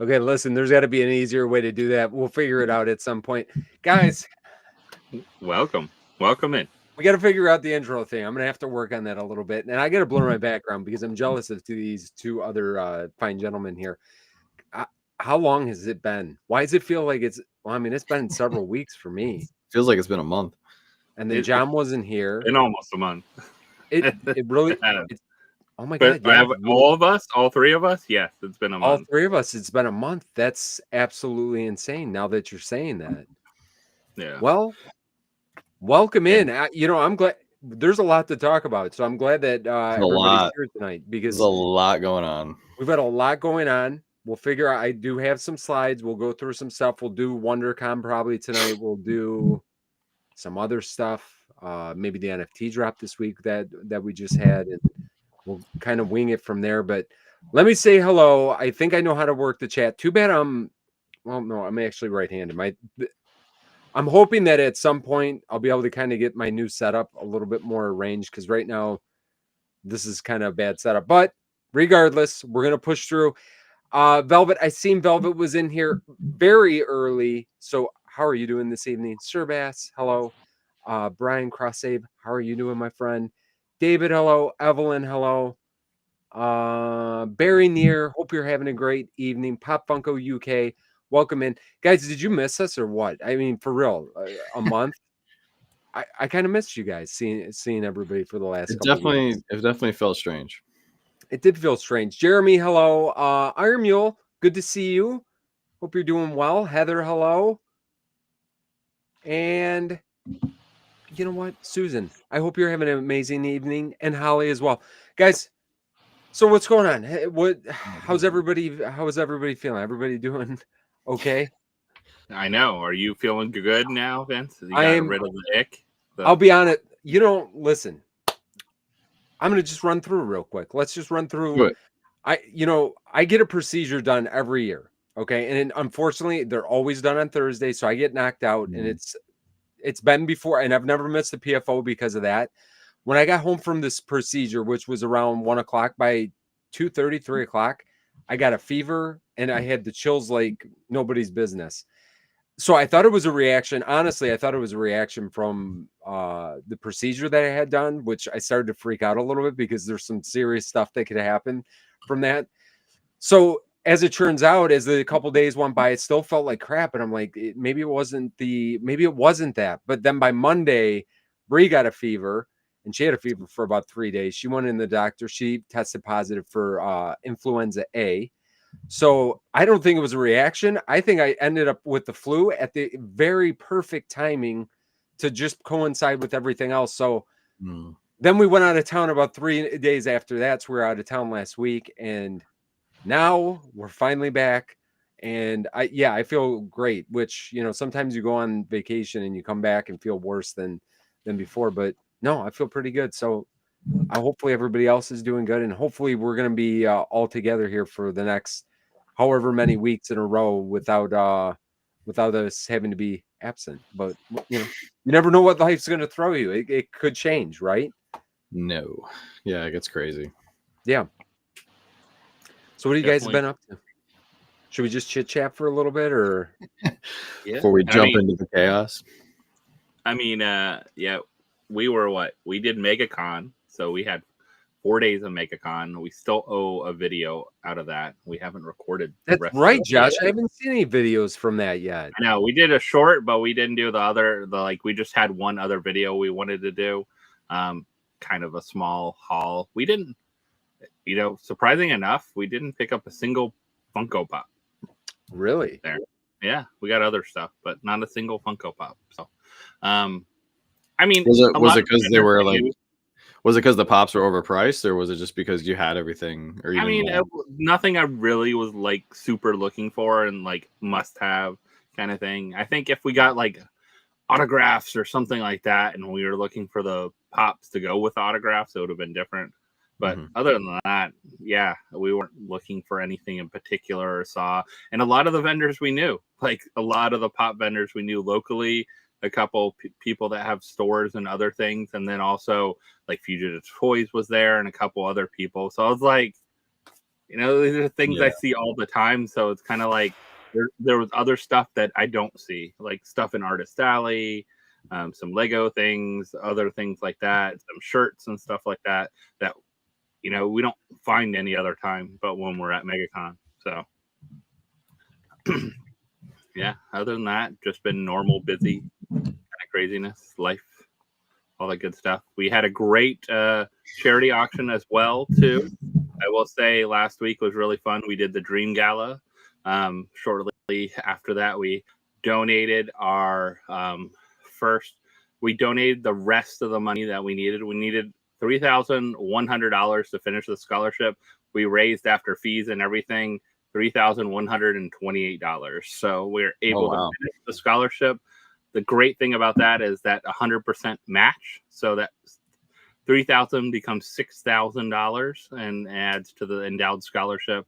Okay, listen, there's got to be an easier way to do that. We'll figure it out at some point. Guys, Welcome in. we got to figure out the intro thing. I'm going to have to work on that a little bit. And I got to blur my background because I'm jealous of these two other fine gentlemen here. How long has it been? Why does it feel like it's been several weeks for me. Feels like it's been a month. And then John wasn't here. In almost a month. It really... Oh my God! Yeah, all of us, all three of us, yes, it's been a month. All three of us, it's been a month. That's absolutely insane. Now that you're saying that, yeah. Well, welcome in. I'm glad there's a lot to talk about, so I'm glad that everybody's here tonight because there's a lot going on. We've got a lot going on. We'll figure out. I do have some slides. We'll go through some stuff. We'll do WonderCon probably tonight. We'll do some other stuff. Maybe the NFT drop this week that we just had, and we'll kind of wing it from there. But let me say hello. I think I know how to work the chat. Too bad I'm actually right-handed. I'm hoping that at some point I'll be able to kind of get my new setup a little bit more arranged because right now this is kind of a bad setup. But regardless, we're going to push through. Velvet, I seen Velvet was in here very early. So how are you doing this evening? Sir Bass, hello. Brian Crosssave, how are you doing, my friend? David, hello. Evelyn, hello. Barry Near, hope you're having a great evening. Pop Funko UK, welcome in. Guys, did you miss us or what? I mean, for real, a month? I kind of missed you guys, seeing everybody for the last couple weeks. It definitely felt strange. It did feel strange. Jeremy, hello. Iron Mule, good to see you. Hope you're doing well. Heather, hello. And you know what, Susan, I hope you're having an amazing evening, and Holly as well. Guys, so what's going on? How's everybody feeling? Everybody doing okay? I know. Are you feeling good now, Vince? You got rid of the ick? I'll be on it. Listen. I'm going to just run through real quick. Let's just run through. Good. I get a procedure done every year. Okay. And unfortunately, they're always done on Thursday. So I get knocked out and it's been before, and I've never missed a PFO because of that. When I got home from this procedure, which was around 1 o'clock, by 2:30, 3 o'clock, I got a fever and I had the chills like nobody's business. So I thought it was a reaction. Honestly, I thought it was a reaction from the procedure that I had done, which I started to freak out a little bit because there's some serious stuff that could happen from that. So as it turns out, as a couple days went by, it still felt like crap. And I'm like, maybe it wasn't that. But then by Monday, Bree got a fever, and she had a fever for about 3 days. She went in the doctor. She tested positive for influenza A. So I don't think it was a reaction. I think I ended up with the flu at the very perfect timing to just coincide with everything else. So then we went out of town about 3 days after that. So we were out of town last week, and now we're finally back. And I feel great, which, sometimes you go on vacation and you come back and feel worse than before, but no, I feel pretty good. So hopefully everybody else is doing good, and hopefully we're going to be all together here for the next however many weeks in a row without us having to be absent. But you never know what life's going to throw you. It could change, right? No, yeah, it gets crazy. Yeah. So what do you guys have been up to? Should we just chit chat for a little bit, or before we jump into the chaos? I mean, we did Megacon. So we had 4 days of Megacon. We still owe a video out of that. We haven't recorded. That's right, Josh. I haven't seen any videos from that yet. No, we did a short, but we didn't do we just had one other video we wanted to do. Kind of a small haul. We didn't, surprising enough, we didn't pick up a single Funko Pop. Really? There. Yeah, we got other stuff, but not a single Funko Pop. So, I mean, was it because they were like, was it because the pops were overpriced, or was it just because you had everything? Or nothing I really was like super looking for and like must have kind of thing. I think if we got like autographs or something like that, and we were looking for the pops to go with autographs, it would have been different. But other than that, yeah, we weren't looking for anything in particular or saw. And a lot of the vendors we knew, like a lot of the pop vendors we knew locally, a couple people that have stores and other things. And then also like Fugitive Toys was there and a couple other people. So I was like, You know, these are things I Yeah. see all the time. So it's kind of like there was other stuff that I don't see, like stuff in Artist Alley, some Lego things, other things like that, some shirts and stuff like that, that, you know, we don't find any other time but when we're at Megacon. So yeah, other than that, just been normal, busy kind of craziness, life, all that good stuff. We had a great charity auction as well, too. I will say last week was really fun. We did the Dream Gala. Shortly after that, we donated our we donated the rest of the money that we needed. We needed $3,100 to finish the scholarship. We raised, after fees and everything, $3,128. So we're able to finish the scholarship. The great thing about that is that 100% match. So that $3,000 becomes $6,000 and adds to the endowed scholarship.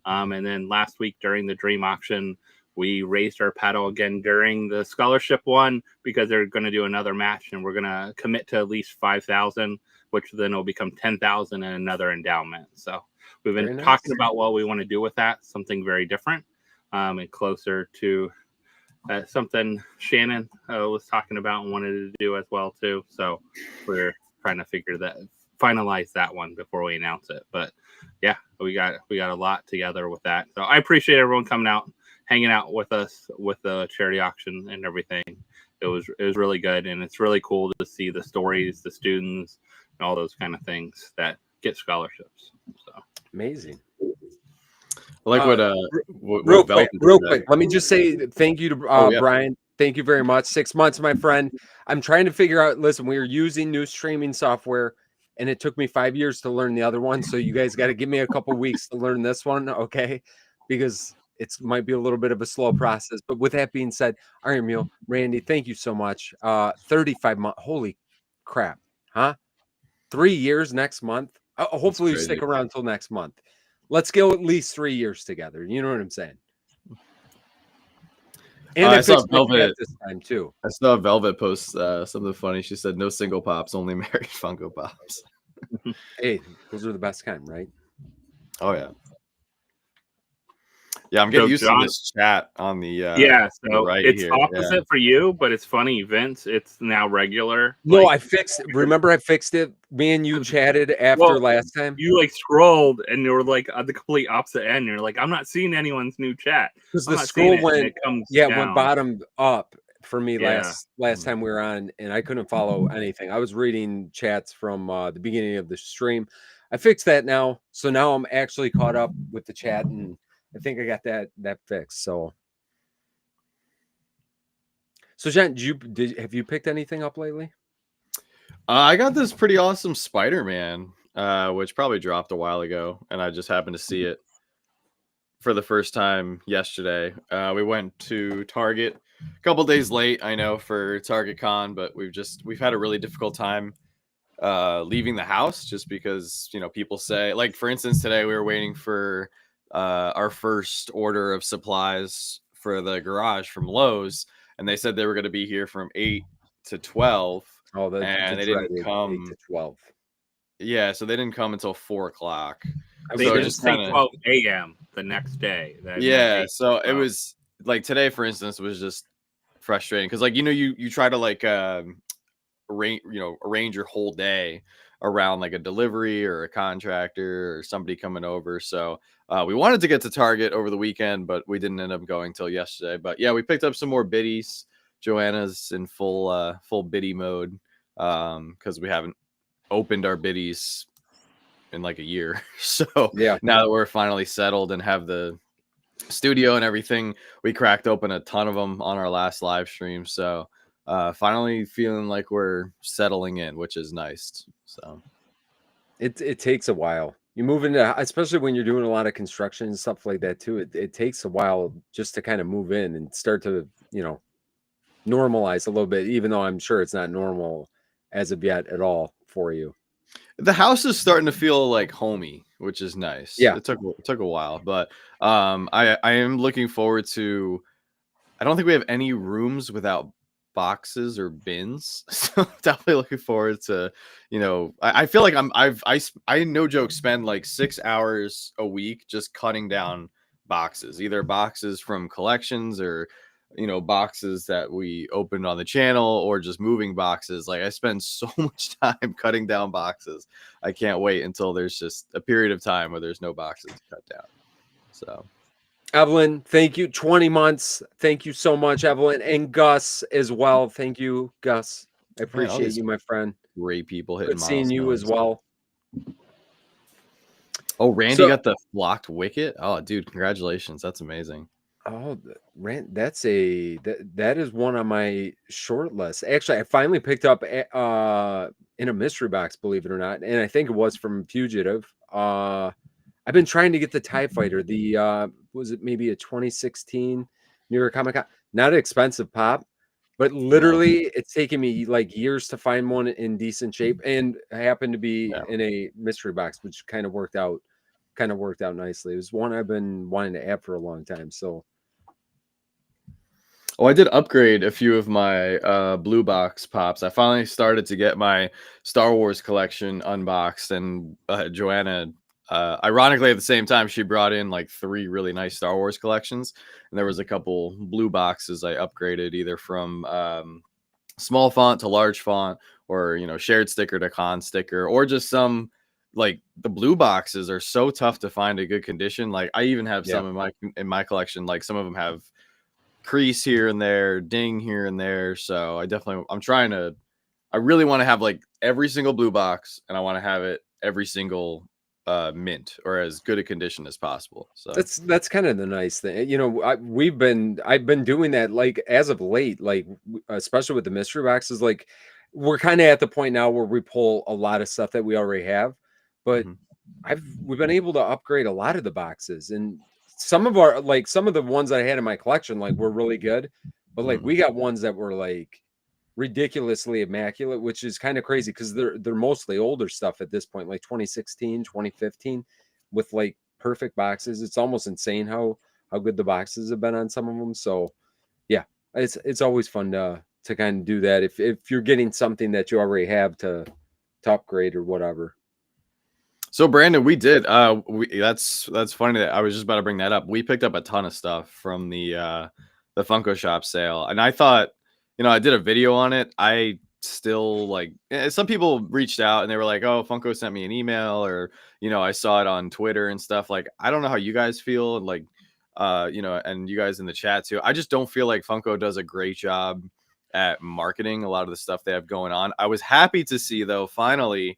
And then last week during the dream auction, we raised our paddle again during the scholarship one, because they're going to do another match, and we're going to commit to at least $5,000, which then will become $10,000 and another endowment. So we've been talking about what we want to do with that, something very different, and closer to something Shannon was talking about and wanted to do as well too. So we're trying to finalize that one before we announce it. But yeah, we got a lot together with that. So I appreciate everyone coming out, hanging out with us with the charity auction and everything. It was really good, and it's really cool to see the stories, the students, and all those kind of things that get scholarships. So amazing. Like real quick, let me just say thank you to Brian. Thank you very much. 6 months, my friend. I'm trying to figure out, listen, we were using new streaming software, and it took me 5 years to learn the other one. So you guys got to give me a couple weeks to learn this one, okay? Because it might be a little bit of a slow process. But with that being said, Iron Mule, Randy, thank you so much. 35 months. Holy crap. Huh? 3 years next month. Hopefully you stick around until next month. Let's go at least 3 years together. You know what I'm saying? And I saw Velvet this time too. I saw Velvet post something funny. She said, "No single pops, only married Funko Pops." Hey, those are the best kind, right? Oh yeah. Yeah, I'm getting used to this chat on the so right it's here. opposite for you, but it's funny, Vince. It's now regular. No, I fixed it. Remember, I fixed it. Me and you chatted after last time. You like scrolled and you were like at the complete opposite end. You're like, I'm not seeing anyone's new chat because the scroll went down. went bottom up for me last time we were on, and I couldn't follow anything. I was reading chats from the beginning of the stream. I fixed that now, so now I'm actually caught up with the chat, and I think I got that fixed. So Jen, have you picked anything up lately? I got this pretty awesome Spider-Man, which probably dropped a while ago, and I just happened to see it for the first time yesterday. We went to Target a couple days late, I know, for Target Con, but we've had a really difficult time leaving the house, just because, you know, people say, like, for instance, today we were waiting for our first order of supplies for the garage from Lowe's, and they said they were going to be here from 8 to 12. Oh, and they didn't come 8 to 12. Yeah, so they didn't come until 4 o'clock. They didn't say 12 a.m. the next day. So it was like today, for instance, was just frustrating because, like, you know, you try to like arrange your whole day around like a delivery or a contractor or somebody coming over. So we wanted to get to Target over the weekend, but we didn't end up going till yesterday. But yeah, we picked up some more biddies. Joanna's in full biddy mode because we haven't opened our biddies in like a year. So yeah, now that we're finally settled and have the studio and everything, we cracked open a ton of them on our last live stream. So finally feeling like we're settling in, which is nice. So it takes a while. You move into, especially when you're doing a lot of construction and stuff like that too. It takes a while just to kind of move in and start to, you know, normalize a little bit, even though I'm sure it's not normal as of yet at all for you. The house is starting to feel like homey, which is nice. Yeah, it took a while, but I am looking forward to. I don't think we have any rooms without boxes or bins. So definitely looking forward to, I feel like I no joke spend like 6 hours a week just cutting down boxes, either boxes from collections or boxes that we opened on the channel or just moving boxes. Like I spend so much time cutting down boxes. I can't wait until there's just a period of time where there's no boxes to cut down. So Evelyn, thank you. 20 months. Thank you so much, Evelyn. And Gus as well. Thank you, Gus. I appreciate you, my friend. Great people hitting Good seeing you as well. Oh, Randy got the blocked wicket. Oh, dude, congratulations. That's amazing. Oh, that is one on my short list. Actually, I finally picked up in a mystery box, believe it or not, and I think it was from Fugitive. I've been trying to get the TIE Fighter. The was it maybe a 2016 New York Comic Con? Not an expensive pop, but literally it's taken me like years to find one in decent shape, and I happened to be in a mystery box, which kind of worked out nicely. It was one I've been wanting to add for a long time. So, I did upgrade a few of my blue box pops. I finally started to get my Star Wars collection unboxed, and Joanna, ironically, at the same time, she brought in like 3 really nice Star Wars collections, and there was a couple blue boxes I upgraded either from small font to large font, or shared sticker to con sticker, or just some. Like the blue boxes are so tough to find a good condition. Like I even have some in my collection. Like some of them have crease here and there, ding here and there. So I really want to have like every single blue box, and I want to have it every single mint or as good a condition as possible. So that's kind of the nice thing. I've been doing that like as of late, like especially with the mystery boxes. Like we're kind of at the point now where we pull a lot of stuff that we already have, but we've been able to upgrade a lot of the boxes, and some of the ones that I had in my collection like were really good, but like we got ones that were like ridiculously immaculate, which is kind of crazy because they're mostly older stuff at this point, like 2016, 2015, with like perfect boxes. It's almost insane how good the boxes have been on some of them. So yeah, it's always fun to kind of do that if you're getting something that you already have to upgrade or whatever. So Brandon, we did. That's funny that I was just about to bring that up. We picked up a ton of stuff from the Funko Shop sale, and I thought, I did a video on it. I still like. Some people reached out and they were like, "Oh, Funko sent me an email," or I saw it on Twitter and stuff. Like, I don't know how you guys feel, like, and you guys in the chat too. I just don't feel like Funko does a great job at marketing a lot of the stuff they have going on. I was happy to see though, finally.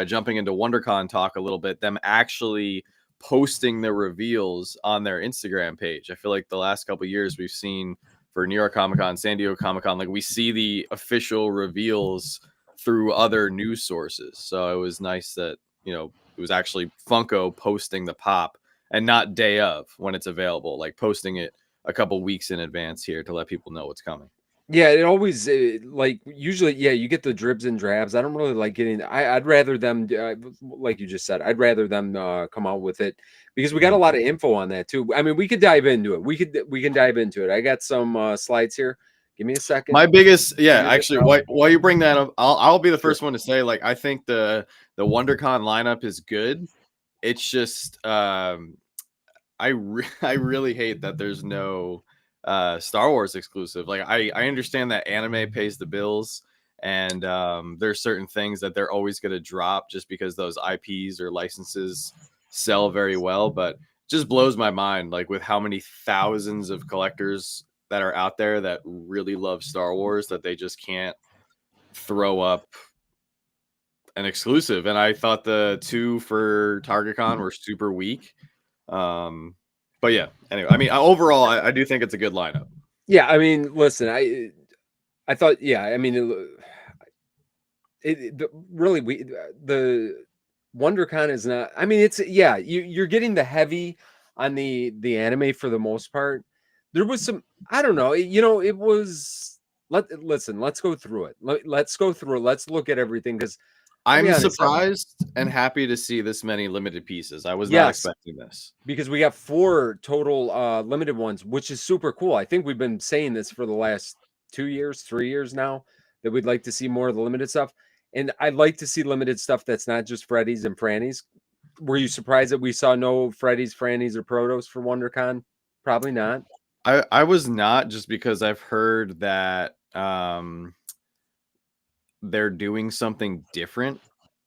Jumping into WonderCon talk a little bit, them actually posting the reveals on their Instagram page. I feel like the last couple of years we've seen for New York Comic Con, San Diego Comic Con, like we see the official reveals through other news sources. So it was nice that, it was actually Funko posting the pop and not day of when it's available, like posting it a couple weeks in advance here to let people know what's coming. Yeah, it always like usually, you get the dribs and drabs. I don't really like getting. I'd rather them, like you just said, I'd rather them come out with it because we got a lot of info on that too. I mean, we could dive into it. We can dive into it. I got some slides here. Give me a second. My biggest, actually, while you bring that up, I'll be the first one to say, like, I think the WonderCon lineup is good. It's just, I really hate that there's no Star Wars exclusive. Like I understand that anime pays the bills, and there's certain things that they're always going to drop just because those IPs or licenses sell very well, but it just blows my mind, like with how many thousands of collectors that are out there that really love Star Wars that they just can't throw up an exclusive. And I thought the 2 for TargetCon were super weak. But yeah, anyway, I mean, overall, I do think it's a good lineup. Yeah, I mean, listen, I thought, yeah, I mean, the WonderCon is not. I mean, it's you're getting the heavy on the anime for the most part. There was some, I don't know, it was. Listen, let's go through it. Let's go through it. Let's look at everything because. I'm surprised and happy to see this many limited pieces. I was not expecting this. Because we got 4 total limited ones, which is super cool. I think we've been saying this for the last 2 years, 3 years now that we'd like to see more of the limited stuff. And I'd like to see limited stuff that's not just Freddy's and Franny's. Were you surprised that we saw no Freddy's, Franny's, or Protos for WonderCon? Probably not. I was not, just because I've heard that they're doing something different,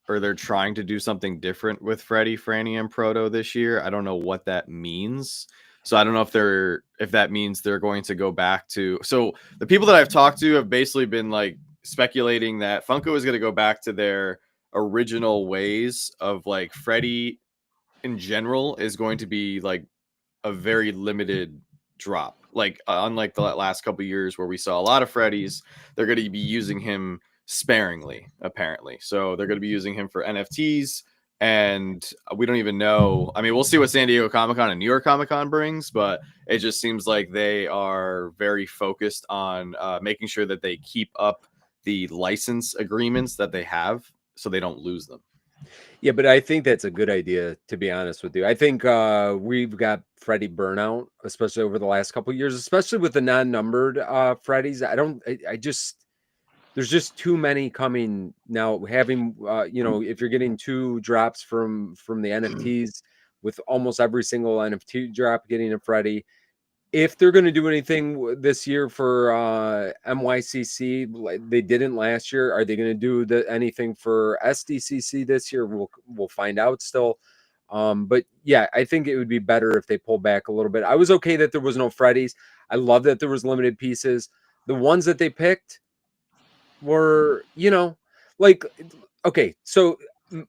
or they're trying to do something different with Freddy, Franny, and Proto this year. I don't know what that means. So I don't know if that means they're going to go back to. So the people that I've talked to have basically been like speculating that Funko is going to go back to their original ways of like Freddy in general is going to be like a very limited drop. Like unlike the last couple years where we saw a lot of Freddy's, they're going to be using him sparingly, apparently. So they're going to be using him for NFTs, and we don't even know. I mean, we'll see what San Diego Comic-Con and New York Comic-Con brings, but it just seems like they are very focused on making sure that they keep up the license agreements that they have so they don't lose them. Yeah, but I think that's a good idea, to be honest with you. I think we've got Freddy burnout, especially over the last couple of years, especially with the non-numbered Freddys. I just, there's just too many coming now. Having, if you're getting 2 drops from the NFTs, with almost every single NFT drop getting a Freddy. If they're going to do anything this year for MYCC, like they didn't last year, are they going to do anything for SDCC this year? We'll find out still. But yeah, I think it would be better if they pull back a little bit. I was okay that there was no Freddy's. I love that there was limited pieces. The ones that they picked were, like, okay, so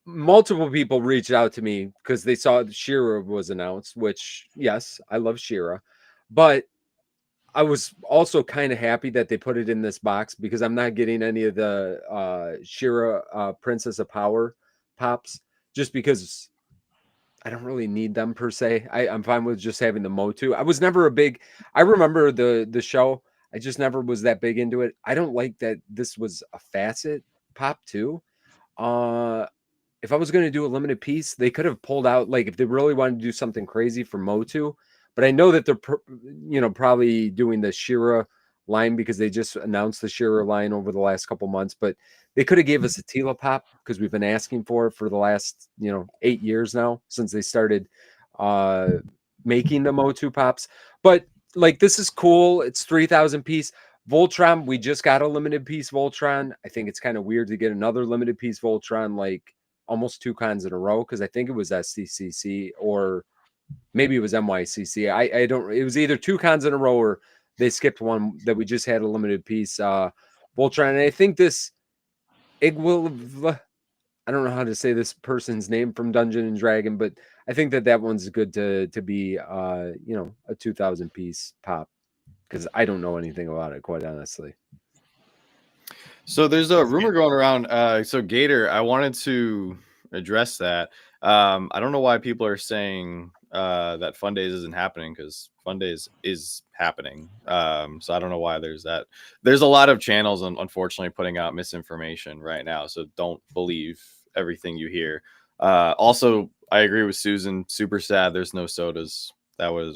multiple people reached out to me because they saw She-Ra was announced, which, yes, I love She-Ra. But I was also kind of happy that they put it in this box, because I'm not getting any of the She-Ra Princess of Power pops, just because I don't really need them per se. I'm fine with just having the Motu. I was never I remember the show. I just never was that big into it. I don't like that this was a facet pop too. If I was going to do a limited piece, they could have pulled out, like, if they really wanted to do something crazy for Motu. But I know that they're, probably doing the She-Ra line because they just announced the She-Ra line over the last couple months. But they could have gave us a Tila pop, because we've been asking for it for the last, 8 years now, since they started making the Motu pops. But like, this is cool. It's 3,000 piece. Voltron, we just got a limited piece Voltron. I think it's kind of weird to get another limited piece Voltron, like, almost 2 cons in a row, because I think it was SDCC or maybe it was MYCC. I don't. It was either 2 cons in a row, or they skipped one that we just had a limited piece Voltron. And I think I don't know how to say this person's name from Dungeon and Dragon, but I think that one's good to be a 2,000 piece pop, because I don't know anything about it, quite honestly. So there's a rumor going around. So Gator, I wanted to address that. I don't know why people are saying that Fun Days isn't happening, because Fun Days is happening. So I don't know why there's that. There's a lot of channels, unfortunately, putting out misinformation right now. So don't believe everything you hear. Also, I agree with Susan. Super sad there's no sodas. That would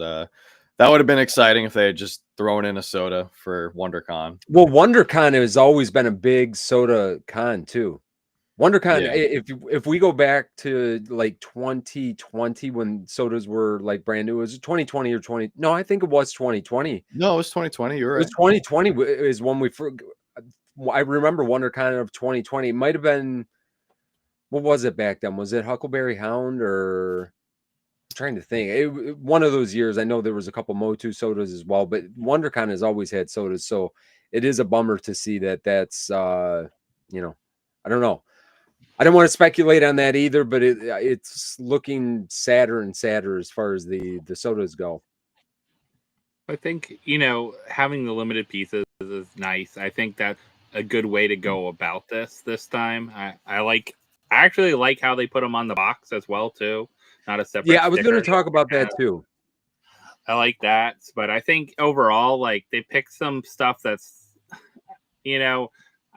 have been exciting if they had just thrown in a soda for WonderCon. Well, WonderCon has always been a big soda con too. WonderCon, Yeah. if we go back to like 2020, when sodas were like brand new, was it 2020 or 20? No, I think it was 2020. No, it was 2020. You're right. It was 2020 is when I remember WonderCon of 2020. It might have been, what was it back then? Was it Huckleberry Hound, or I'm trying to think. One of those years. I know there was a couple Motu sodas as well, but WonderCon has always had sodas, so it is a bummer to see that's I don't know. I don't want to speculate on that either, but it's looking sadder and sadder as far as the sodas go. I think, having the limited pieces is nice. I think that's a good way to go about this time. I actually like how they put them on the box as well too. Not a separate. Yeah, I was going to talk about that too. I like that, but I think overall, like, they picked some stuff that's,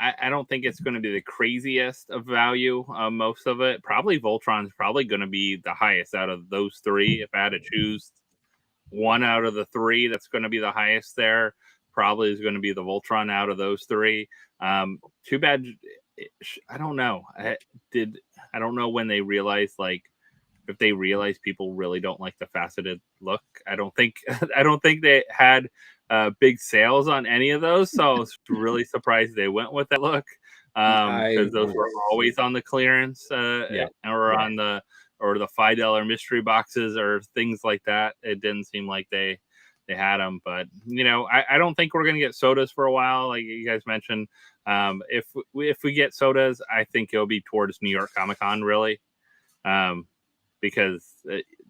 I don't think it's going to be the craziest of value. Most of it, probably Voltron's probably going to be the highest out of those 3. If I had to choose one out of the 3, that's going to be the highest there. probably is going to be the Voltron out of those three. Too bad. I don't know. I don't know when they realized, like, if they realize people really don't like the faceted look. I don't think they had big sales on any of those, so I was really surprised they went with that look, because those were always on the clearance, or on the $5 mystery boxes or things like that. It didn't seem like they had them, but I don't think we're gonna get sodas for a while, like you guys mentioned. If we get sodas, I think it'll be towards New York Comic Con, really, because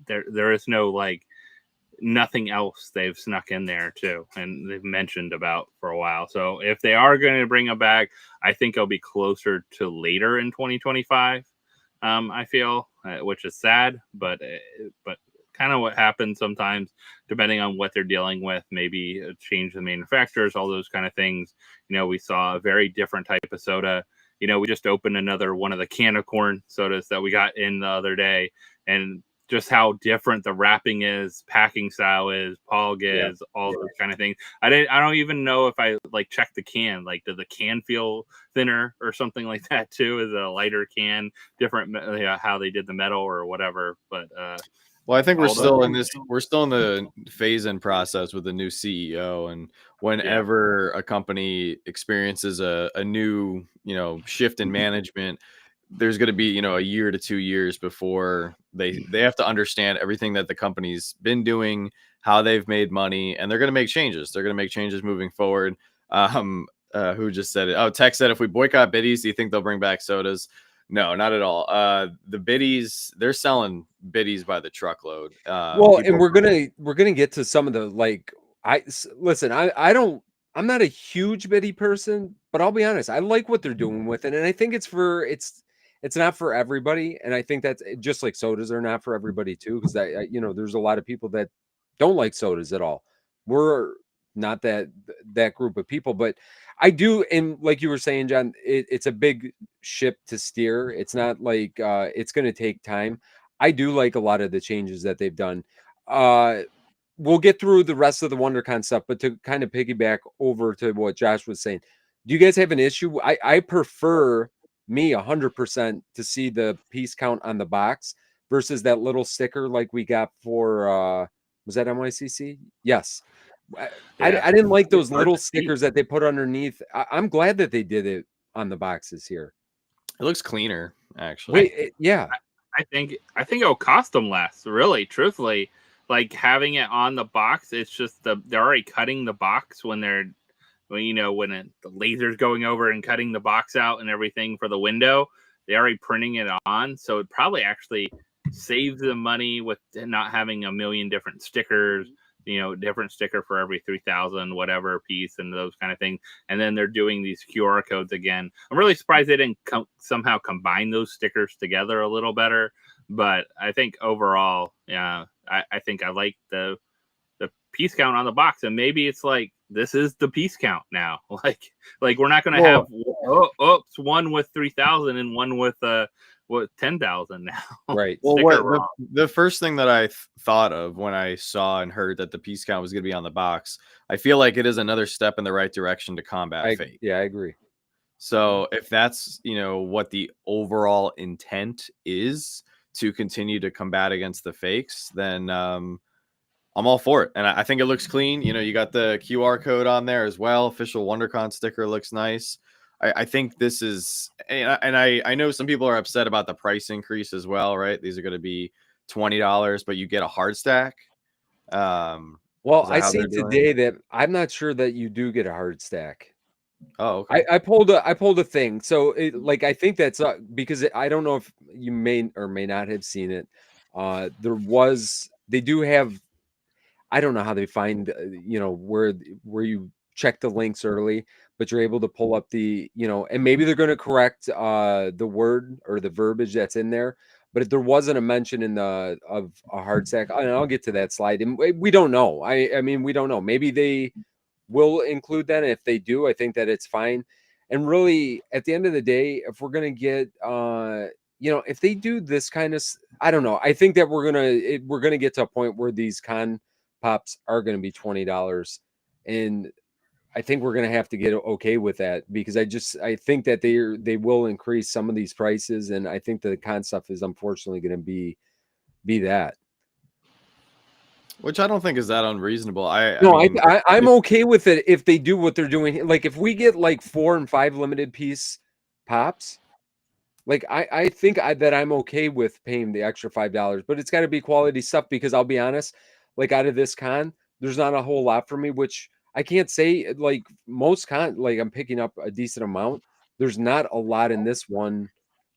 there is no, like, nothing else they've snuck in there too, and they've mentioned about for a while. So if they are going to bring them back, I think it'll be closer to later in 2025. I feel, which is sad, but kind of what happens sometimes, depending on what they're dealing with. Maybe change the manufacturers, all those kind of things. We saw a very different type of soda. We just opened another one of the can of corn sodas that we got in the other day, and just how different the wrapping is, packing style is, Pog is, all those kind of things. I don't even know if I, like, checked the can. Like, does the can feel thinner or something like that too? Is a lighter can different? How they did the metal or whatever. But well, I think we're still in the phase-in process with the new CEO, and whenever a company experiences a new shift in management, there's going to be a year to 2 years before they have to understand everything that the company's been doing, how they've made money, and they're going to make changes. They're going to make changes moving forward. Who just said it? Oh, Tech said, if we boycott biddies, do you think they'll bring back sodas? No, not at all. The biddies, they're selling biddies by the truckload. And we're gonna get to some of the, like, I'm not a huge biddy person, but I'll be honest, I like what they're doing with it, and I think it's not for everybody, and I think that's just like sodas are not for everybody too, because there's a lot of people that don't like sodas at all. We're not that group of people, but I do, and like you were saying, John, it's a big ship to steer. It's not like it's going to take time. I do like a lot of the changes that they've done. We'll get through the rest of the WonderCon stuff, but to kind of piggyback over to what Josh was saying, do you guys have an issue? I prefer 100% to see the piece count on the box versus that little sticker like we got for was that NYCC? Yes. I didn't like those little stickers that they put underneath. I'm glad that they did it on the boxes here. It looks cleaner, actually. I think it'll cost them less, really, truthfully. Like, having it on the box, it's just they're already cutting the box when the laser's going over and cutting the box out and everything for the window. They're already printing it on, so it probably actually saves them money with not having a million different stickers. Different sticker for every 3,000 whatever piece and those kind of things. And then they're doing these QR codes again. I'm really surprised they didn't somehow combine those stickers together a little better. But I think overall, I think I like the piece count on the box, and maybe it's like, this is the piece count now. Like we're not going to have one with 3,000 and one with 10,000 now. Right. Well, the first thing that I thought of when I saw and heard that the piece count was going to be on the box, I feel like it is another step in the right direction to combat fake. Yeah, I agree. So if that's what the overall intent is, to continue to combat against the fakes, then I'm all for it. And I think it looks clean. You got the QR code on there as well. Official WonderCon sticker looks nice. I think this is, and I know some people are upset about the price increase as well, right? These are going to be $20, but you get a hard stack. Well, I see today that I'm not sure that you do get a hard stack. Oh, okay. I pulled a thing. So I think that's because I don't know if you may or may not have seen it. They do have, I don't know how they find, where you check the links early, but you're able to pull up the, and maybe they're going to correct the word or the verbiage that's in there. But if there wasn't a mention of a hard stack, and I'll get to that slide. And we don't know. I mean, we don't know. Maybe they will include that. And if they do, I think that it's fine. And really, at the end of the day, if we're going to get, if they do this kind of, I don't know. I think that we're going to get to a point where these con pops are going to be $20. And I think we're gonna have to get okay with that, because I think that they will increase some of these prices, and I think the con stuff is unfortunately gonna be that. Which I don't think is that unreasonable. No, mean, I'm okay with it if they do what they're doing. Like if we get like 4 and 5 limited piece pops, like I think that I'm okay with paying the extra $5, but it's got to be quality stuff, because I'll be honest, like out of this con, there's not a whole lot for me, which I can't say like most con, like I'm picking up a decent amount. There's not a lot in this one.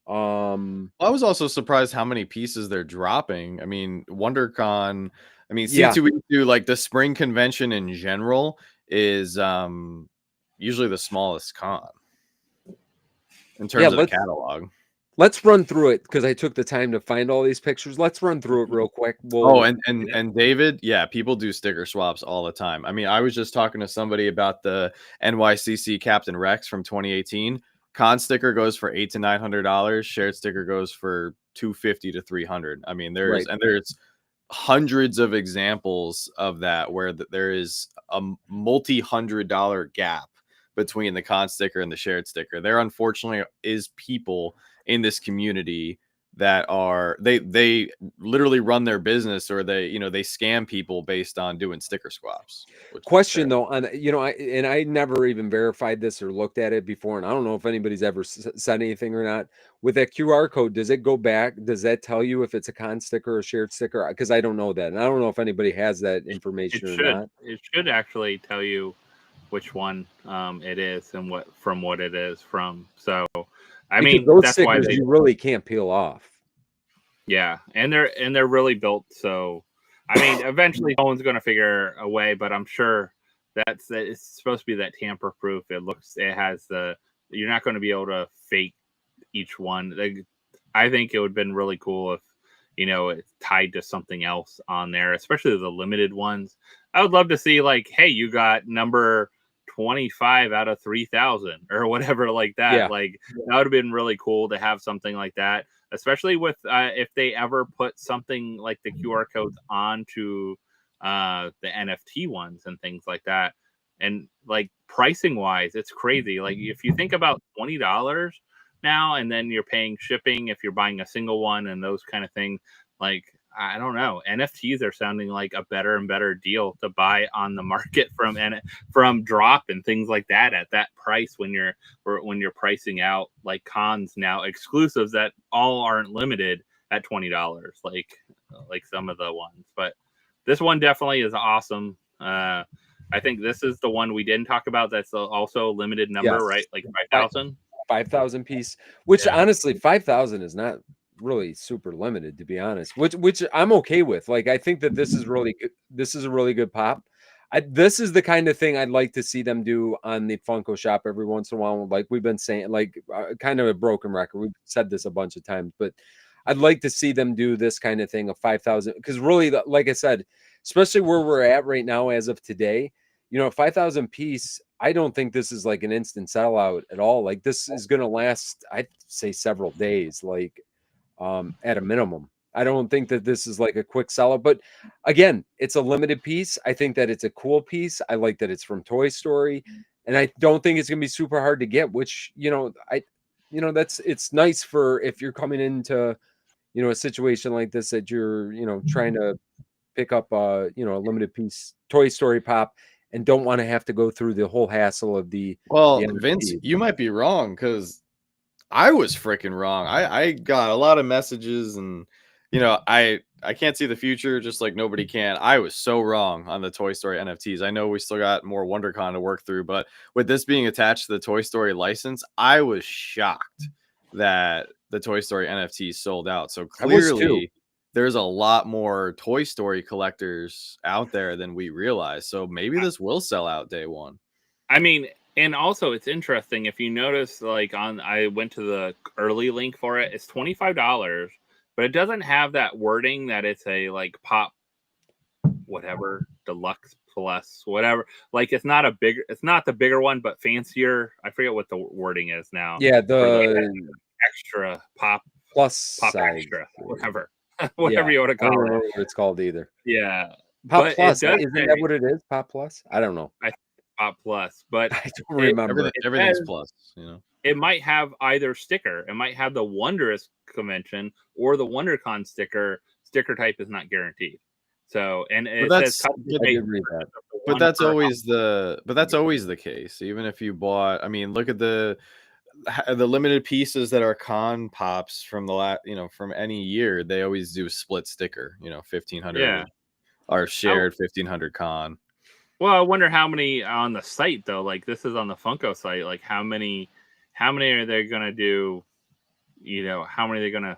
I was also surprised how many pieces they're dropping. I mean, WonderCon, I mean, Yeah. C2E2, like the spring convention in general is usually the smallest con in terms of the catalog. Let's run through it, because I took the time to find all these pictures. Let's run through it real quick. And David, yeah, people do sticker swaps all the time. I mean, I was just talking to somebody about the NYCC Captain Rex from 2018. Con sticker goes for $800 to $900. Shared sticker goes for $250 to $300. I mean, there's hundreds of examples of that where there is a multi-$100 gap between the con sticker and the shared sticker. There unfortunately is people in this community that are they literally run their business, or they scam people based on doing sticker swaps. Question though, on I never even verified this or looked at it before, and I don't know if anybody's ever said anything or not. With that QR code, does it go back? Does that tell you if it's a con sticker or a shared sticker? Because I don't know that, and I don't know if anybody has that information or not. It should actually tell you which one it is and what it is from. So, I mean, those that's stickers why you really can't peel off. Yeah, and they're really built. So, I mean, eventually someone's going to figure a way, but I'm sure it's supposed to be that tamper proof. It has you're not going to be able to fake each one. I think it would have been really cool if it's tied to something else on there, especially the limited ones. I would love to see like, hey, you got number 25 out of 3,000 or whatever like that. Yeah. Like that would have been really cool to have something like that, especially with if they ever put something like the QR codes onto the NFT ones and things like that. And like pricing wise, it's crazy. Like if you think about $20 now, and then you're paying shipping if you're buying a single one and those kind of things, like I don't know, NFTs are sounding like a better and better deal to buy on the market from drop and things like that at that price when you're pricing out like cons now exclusives that all aren't limited at $20 like some of the ones. But this one definitely is awesome. I think this is the one we didn't talk about that's also a limited number. Yes. Right? Like 5,000 piece, which honestly 5,000 is not really super limited, to be honest, which I'm okay with. Like I think that this is really good. This is a really good pop. This is the kind of thing I'd like to see them do on the Funko shop every once in a while. Like we've been saying, like kind of a broken record. We've said this a bunch of times, but I'd like to see them do this kind of thing of 5,000, because really, like I said, especially where we're at right now as of today, 5,000 piece, I don't think this is like an instant sellout at all. Like this is going to last, I'd say several days, like at a minimum. I don't think that this is like a quick sellout, but again, it's a limited piece. I think that it's a cool piece. I like that it's from Toy Story, and I don't think it's going to be super hard to get, which, it's nice for if you're coming into, a situation like this, that you're, trying to pick up a limited piece Toy Story pop and don't want to have to go through the whole hassle of the Vince, you might be wrong, because I was freaking wrong. I got a lot of messages, and I can't see the future, just like nobody can. I was so wrong on the Toy Story NFTs. I know we still got more WonderCon to work through, but with this being attached to the Toy Story license, I was shocked that the Toy Story NFTs sold out. So clearly there's a lot more Toy Story collectors out there than we realize. So maybe this will sell out day one. I mean, and also it's interesting if you notice, like I went to the early link for it. It's $25, but it doesn't have that wording that it's a like pop, whatever, deluxe plus, whatever. Like it's not the bigger one, but fancier. I forget what the wording is now. Yeah, the extra pop plus pop size. Extra, whatever. Whatever you want to call it. I don't know what it's called either. Yeah. Pop Plus, isn't that what it is? Pop Plus? I don't know. Pop Plus, but I don't remember. Everything's plus, you know. It might have either sticker. It might have the Wondrous convention or the WonderCon sticker. Sticker type is not guaranteed. So, and it says but that's always the case. Even if you bought, I mean, look at the limited pieces that are con pops from from any year. They always do split sticker. 1,500 are shared 1,500 con. Well, I wonder how many on the site though. Like this is on the Funko site. Like how many are they gonna do? How many are they gonna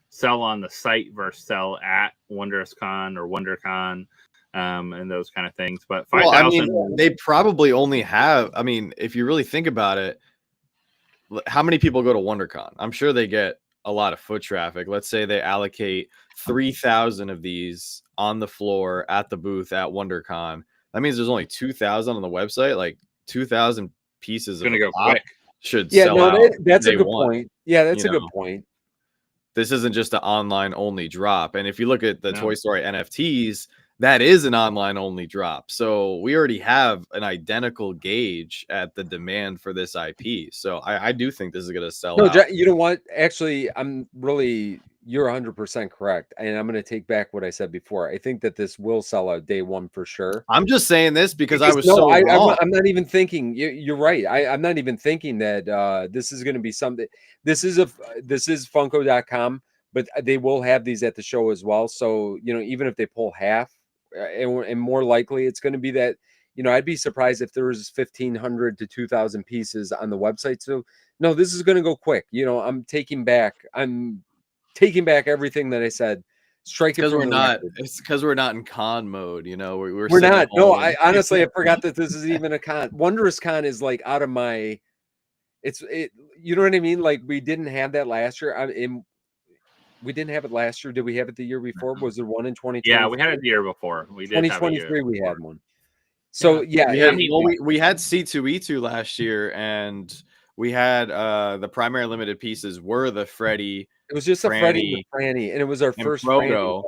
sell on the site versus sell at WonderCon or WonderCon, and those kind of things. But 5,000. They probably only have. I mean, if you really think about it, how many people go to WonderCon? I'm sure they get a lot of foot traffic. Let's say they allocate 3,000 of these on the floor at the booth at WonderCon. That means there's only 2,000 on the website. Like 2,000 pieces of go quick. Should sell out. That's a good point. Yeah, that's a good point. This isn't just an online only drop. And if you look at the Toy Story NFTs, that is an online only drop. So we already have an identical gauge at the demand for this IP. So I do think this is going to sell out. You know what? Actually, you're 100% correct. And I'm going to take back what I said before. I think that this will sell out day one for sure. I'm just saying this because I was wrong. I'm not even thinking. You're right. I'm not even thinking that this is going to be something. This is Funko.com, but they will have these at the show as well. So, even if they pull half, and more likely it's going to be that, I'd be surprised if there was 1,500 to 2,000 pieces on the website. So, no, this is going to go quick. I'm taking back everything that I said. Strike it because we're not. It's because we're not in con mode. We're not. No, I honestly forgot that this is even a con. Wondrous Con is like out of my. You know what I mean? Like we didn't have that last year. We didn't have it last year. Did we have it the year before? Was there one in 2020? Yeah, we had it the year before. We did. 2023, we had one. So we had C2E2 last year, and we had the primary limited pieces were the Freddy. It was just a Freddy and Franny, and it was our first Franny.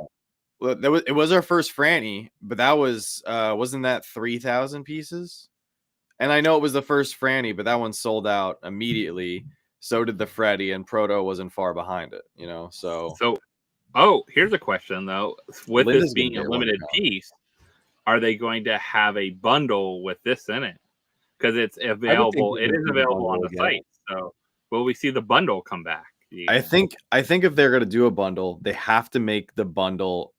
Well, it was our first Franny, but that was wasn't that 3,000 pieces? And I know it was the first Franny, but that one sold out immediately. So did the Freddy, and Proto wasn't far behind it, So here's a question though. With this being a limited piece, are they going to have a bundle with this in it? Because it's available. It is available on the site. So will we see the bundle come back? I think if they're going to do a bundle, they have to make the bundle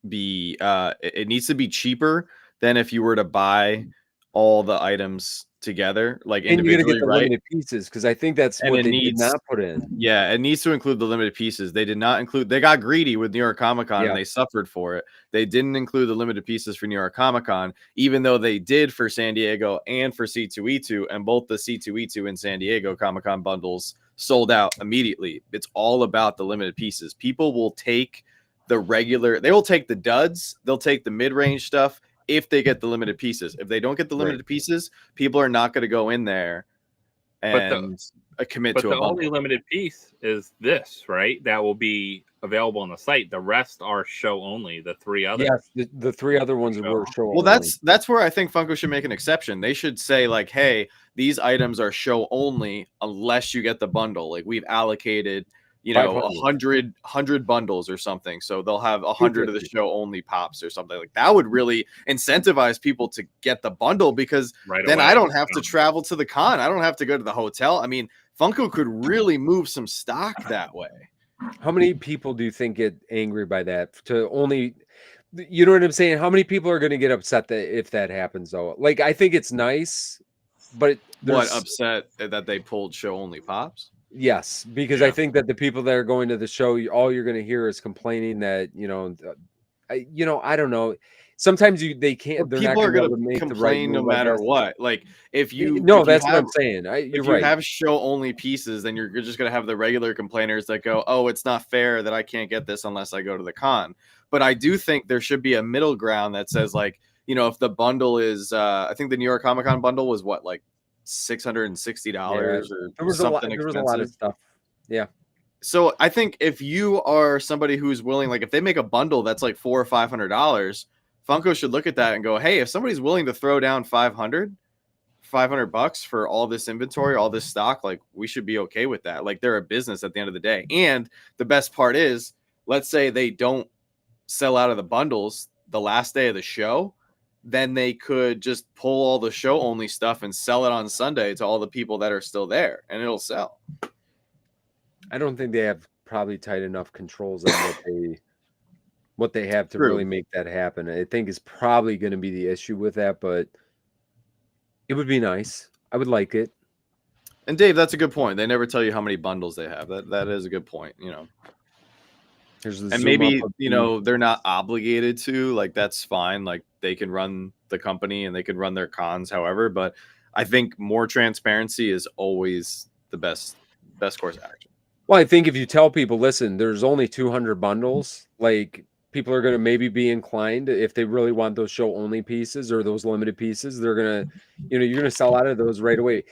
be. It needs to be cheaper than if you were to buy all the items together, like individually, and you're gonna get the limited pieces, because I think that's what they did not put in. Yeah, it needs to include the limited pieces. They did not include. They got greedy with New York Comic Con and they suffered for it. They didn't include the limited pieces for New York Comic Con, even though they did for San Diego and for C2E2, and both the C2E2 and San Diego Comic Con bundles sold out immediately. It's all about the limited pieces. People will take the regular. They will take the duds. They'll take the mid-range stuff. If they get the limited pieces. If they don't get the limited pieces, people are not going to go in there and commit to a bundle. The only limited piece is this, right? That will be available on the site. The rest are show only. The three others. Yes, the three other ones were show only. Well, that's where I think Funko should make an exception. They should say like, hey, these items are show only unless you get the bundle. Like we've allocated 100 bundles or something, so they'll have 100 of the show only pops or something. Like that would really incentivize people to get the bundle, because then I don't have to travel to the con. I don't have to go to the hotel. I mean, Funko could really move some stock that way. How many people do you think get angry by that? You know what I'm saying? How many people are going to get upset if that happens though? Like I think it's nice, but upset that they pulled show only pops? Yes, because I think that the people that are going to the show, all you're going to hear is complaining that I don't know. Sometimes they can't. They're people not are going to complain no matter what. Like that's what I'm saying. If you have show only pieces, then you're just going to have the regular complainers that go, "Oh, it's not fair that I can't get this unless I go to the con." But I do think there should be a middle ground that says like, if the bundle is, I think the New York Comic Con bundle was what, like $660 or something. There was a lot of stuff. Yeah. So I think if you are somebody who's willing, like if they make a bundle that's like $400 or $500, Funko should look at that and go, hey, if somebody's willing to throw down 500, $500 for all this inventory, all this stock, like we should be okay with that. Like they're a business at the end of the day. And the best part is, let's say they don't sell out of the bundles the last day of the show, then they could just pull all the show only stuff and sell it on Sunday to all the people that are still there, and it'll sell. I don't think they have probably tight enough controls on what they have to really make that happen. I think is probably going to be the issue with that, but it would be nice. I would like it. And Dave, that's a good point. They never tell you how many bundles they have. That is a good point, you know. And maybe, you know, they're not obligated to, like, that's fine. Like they can run the company and they can run their cons however, but I think more transparency is always the best course of action. Well, I think if you tell people, listen, there's only 200 bundles, like people are going to maybe be inclined, if they really want those show only pieces or those limited pieces, they're going to, you know, you're going to sell out of those right away.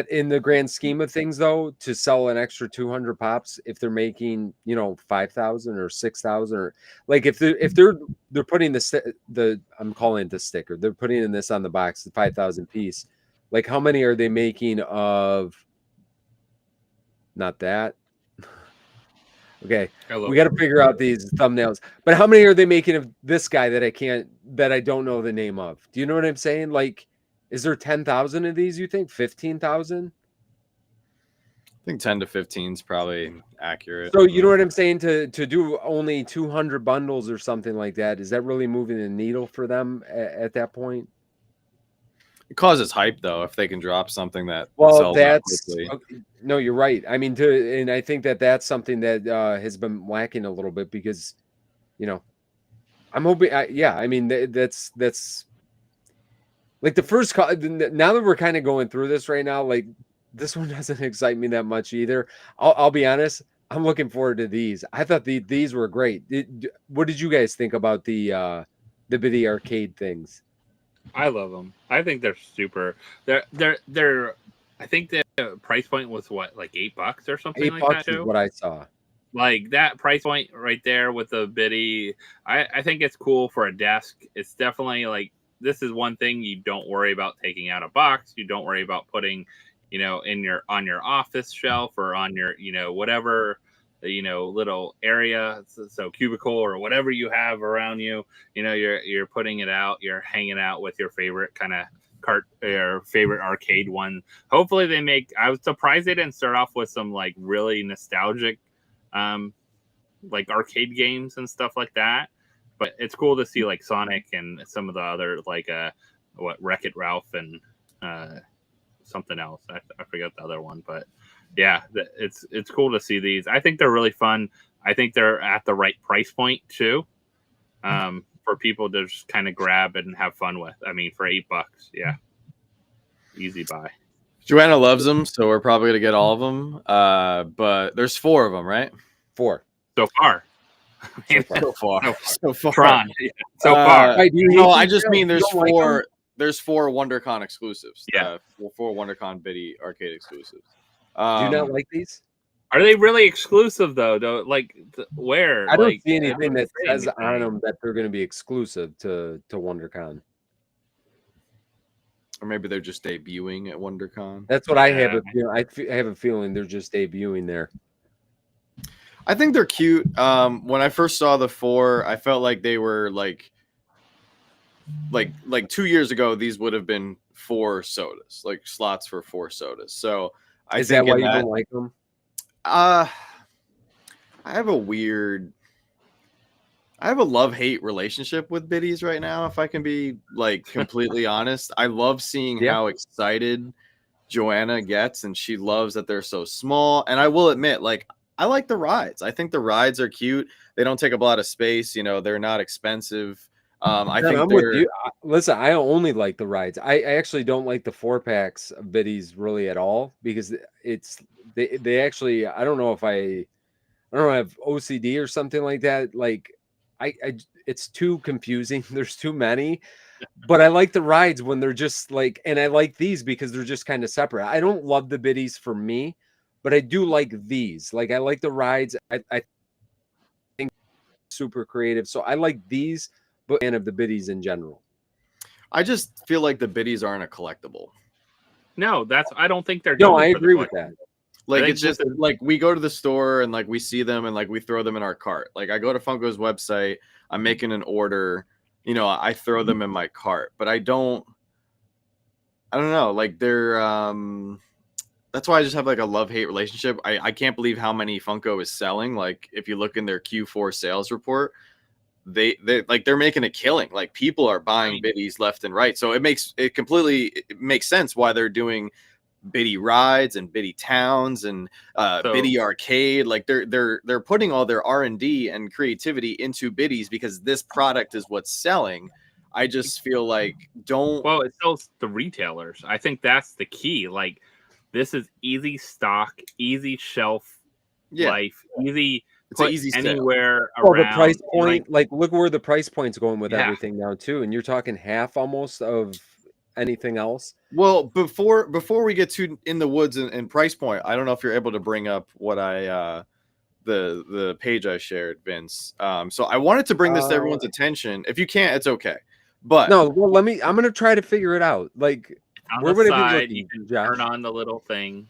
In the grand scheme of things, though, to sell an extra 200 pops, if they're making, you know, 5,000 or 6,000, or like if they're putting the I'm calling it the sticker, they're putting in this on the box, the 5,000 piece, like how many are they making of? Not that. Okay, we got to figure out these thumbnails. But how many are they making of this guy that I don't know the name of? Do you know what I'm saying? Like, is there 10,000 of these? You think 15,000? I think 10 to 15 is probably accurate. So you know what I'm saying? To do only 200 bundles or something like that, is that really moving the needle for them at that point? It causes hype though if they can drop something that sells quickly. No, you're right. I mean, and I think that's something that has been lacking a little bit because, you know, I'm hoping. I mean, that's like the first. Now that we're kind of going through this right now, like this one doesn't excite me that much either. I'll be honest. I'm looking forward to these. I thought these were great. What did you guys think about the Biddy arcade things? I love them. I think they're super. They're. I think the price point was what, like $8 or something like that too. Is what I saw. Like that price point right there with the Biddy. I think it's cool for a desk. It's definitely like, this is one thing you don't worry about taking out a box. You don't worry about putting, you know, on your office shelf or on your, you know, whatever, you know, little area, so cubicle or whatever you have around you. You know, you're putting it out. You're hanging out with your favorite kind of or favorite arcade one. Hopefully they make. I was surprised they didn't start off with some like really nostalgic, like arcade games and stuff like that. But it's cool to see like Sonic and some of the other like Wreck-It Ralph and something else. I forget the other one, but yeah, it's cool to see these. I think they're really fun. I think they're at the right price point too, for people to just kind of grab and have fun with. I mean, for $8, yeah, easy buy. Joanna loves them, so we're probably gonna get all of them. But there's 4 of them, right? 4 so far. So far. Tron. Yeah. So far. No, I just mean there's 4. There's 4 WonderCon exclusives. Yeah, 4 WonderCon Biddy arcade exclusives. Do you not like these? Are they really exclusive though? Like where? I don't see anything that says on them that they're going to be exclusive to WonderCon. Or maybe they're just debuting at WonderCon. That's what I have. I have a feeling they're just debuting there. I think they're cute. When I first saw the 4, I felt like they were like 2 years ago. These would have been 4 sodas, like slots for 4 sodas. So is that why you don't like them? I have a love-hate relationship with biddies right now, if I can be like completely honest. I love seeing how excited Joanna gets, and she loves that they're so small. And I will admit, like, I like the rides. I think the rides are cute. They don't take up a lot of space. You know, they're not expensive. I think I'm with you. Listen, I only like the rides. I actually don't like the 4-packs of biddies really at all, because they actually, I don't know if I have OCD or something like that. Like it's too confusing. There's too many. But I like the rides when they're just like, and I like these because they're just kind of separate. I don't love the biddies for me, but I do like these. Like I like the rides. I think super creative. So I like these, but and of the biddies in general. I just feel like the biddies aren't a collectible. No, I don't think they're No, going I for the agree with that. collectible. Like think it's just this is- like we go to the store and like we see them and like we throw them in our cart. Like I go to Funko's website, I'm making an order, you know, I throw them in my cart, but I don't know. Like they're that's why I just have like a love-hate relationship. I can't believe how many Funko is selling. Like if you look in their Q4 sales report, they're making a killing. Like people are buying biddies left and right. So it makes sense why they're doing biddy rides and biddy towns and biddy arcade. Like they're putting all their R&D and creativity into biddies because this product is what's selling. I just feel like well, it sells the retailers. I think that's the key. Like this is easy stock, easy shelf life, easy. It's an easy anywhere well, around. the price point, like look where the price point's going with Yeah. everything now too, and you're talking half almost of anything else. Well, before we get to in the woods and price point, I don't know if you're able to bring up what I the page I shared, Vince. So I wanted to bring this to everyone's attention. If you can't, it's okay. But no, well, I'm gonna try to figure it out. Like on where the would side, it be looking, you can Josh? turn on the little thing.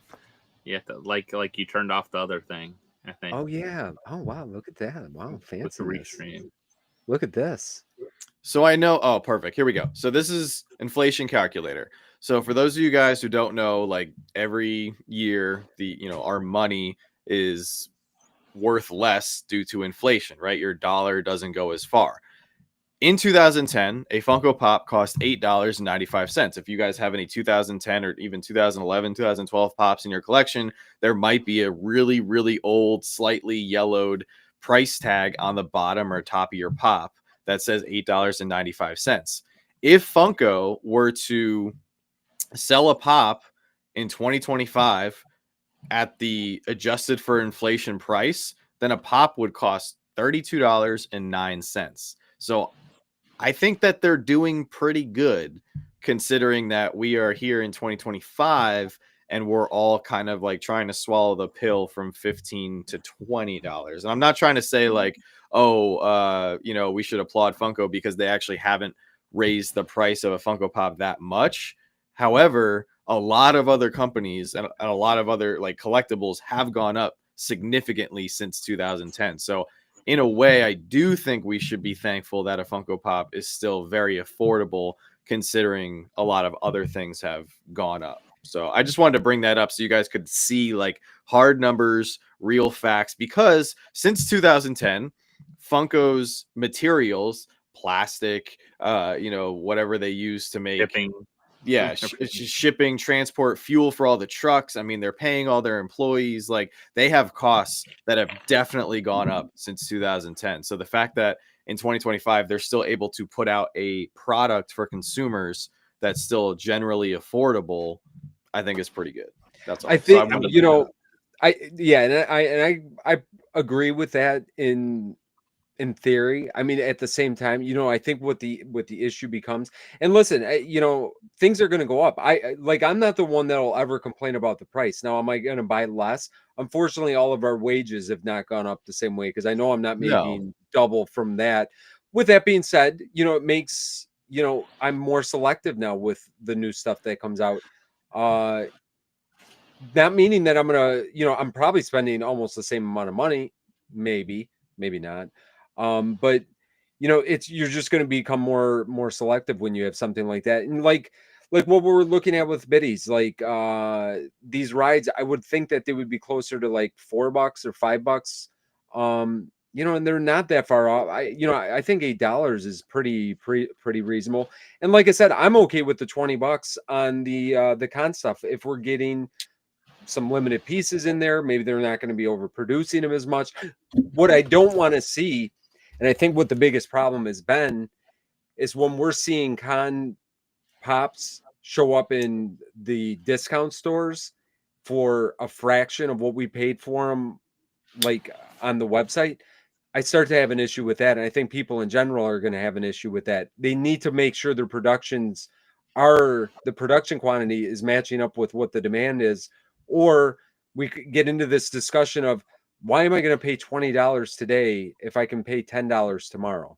You have to like you turned off the other thing, I think. Oh yeah. Oh wow, look at that. Wow, fancy. With the restream. Look at this. So I know, oh, perfect. Here we go. So this is inflation calculator. So for those of you guys who don't know, like every year, our money is worth less due to inflation, right? Your dollar doesn't go as far. In 2010, a Funko Pop cost $8.95. If you guys have any 2010 or even 2011, 2012 Pops in your collection, there might be a really, really old, slightly yellowed price tag on the bottom or top of your Pop that says $8.95. If Funko were to sell a Pop in 2025 at the adjusted for inflation price, then a Pop would cost $32.09. So I think that they're doing pretty good considering that we are here in 2025 and we're all kind of like trying to swallow the pill from $15 to $20. And I'm not trying to say like, we should applaud Funko because they actually haven't raised the price of a Funko Pop that much. However, a lot of other companies and a lot of other like collectibles have gone up significantly since 2010. So in a way, I do think we should be thankful that a Funko Pop is still very affordable considering a lot of other things have gone up. So I just wanted to bring that up so you guys could see like hard numbers, real facts, because since 2010, Funko's materials, plastic, whatever they use to make shipping, transport, fuel for all the trucks. I mean, they're paying all their employees. Like they have costs that have definitely gone up since 2010. So the fact that in 2025, they're still able to put out a product for consumers that's still generally affordable, I think is pretty good. That's all. I think, I agree with that in theory. I mean, at the same time, I think what the issue becomes, and listen, things are going to go up. I'm not the one that'll ever complain about the price. Now, am I going to buy less? Unfortunately, all of our wages have not gone up the same way because I know I'm not making double from that. With that being said, it makes, I'm more selective now with the new stuff that comes out. Not meaning that I'm going to, I'm probably spending almost the same amount of money, maybe not. But you're just going to become more selective when you have something like that. And like what we're looking at with biddies, like these rides, I would think that they would be closer to like $4 or $5. And they're not that far off. I think $8 is pretty reasonable. And like I said, I'm okay with the $20 on the con stuff. If we're getting some limited pieces in there, maybe they're not going to be overproducing them as much. What I don't want to see, and I think what the biggest problem has been, is when we're seeing con pops show up in the discount stores for a fraction of what we paid for them, like on the website, I start to have an issue with that. And I think people in general are going to have an issue with that. They need to make sure their the production quantity is matching up with what the demand is, or we could get into this discussion of why am I going to pay $20 today if I can pay $10 tomorrow?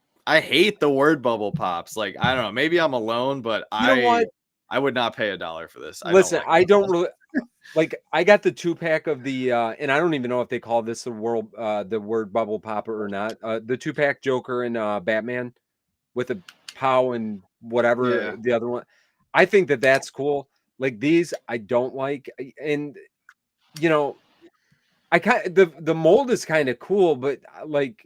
I hate the word bubble pops. Like, I don't know. Maybe I'm alone, but You know what? I would not pay $1 for this. Listen, I I don't don't really like. I got the 2-pack of the, and I don't even know if they call this the word bubble popper or not. The 2-pack Joker and Batman with a pow and whatever Yeah. the other one. I think that that's cool. Like these, I don't like, and you know, I kind the mold is kind of cool, but like.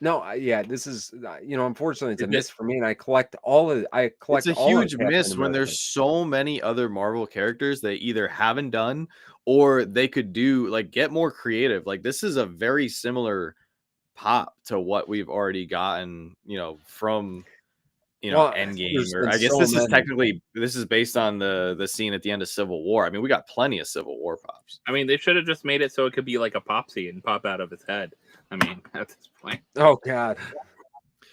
No, yeah, this is unfortunately it's a Is it miss for me, and I collect It's a all of huge Captain miss when America. there's so many other Marvel characters they either haven't done or they could do like get more creative. Like this is a very similar pop to what we've already gotten, from Well, Endgame, there's or been I guess so many. this is based on the scene at the end of Civil War. I mean, we got plenty of Civil War pops. I mean, they should have just made it so it could be like a Popsy and pop out of his head. I mean, at this point. Oh God,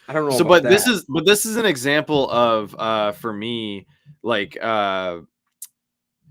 I don't know So, about but that. this is an example of for me, like and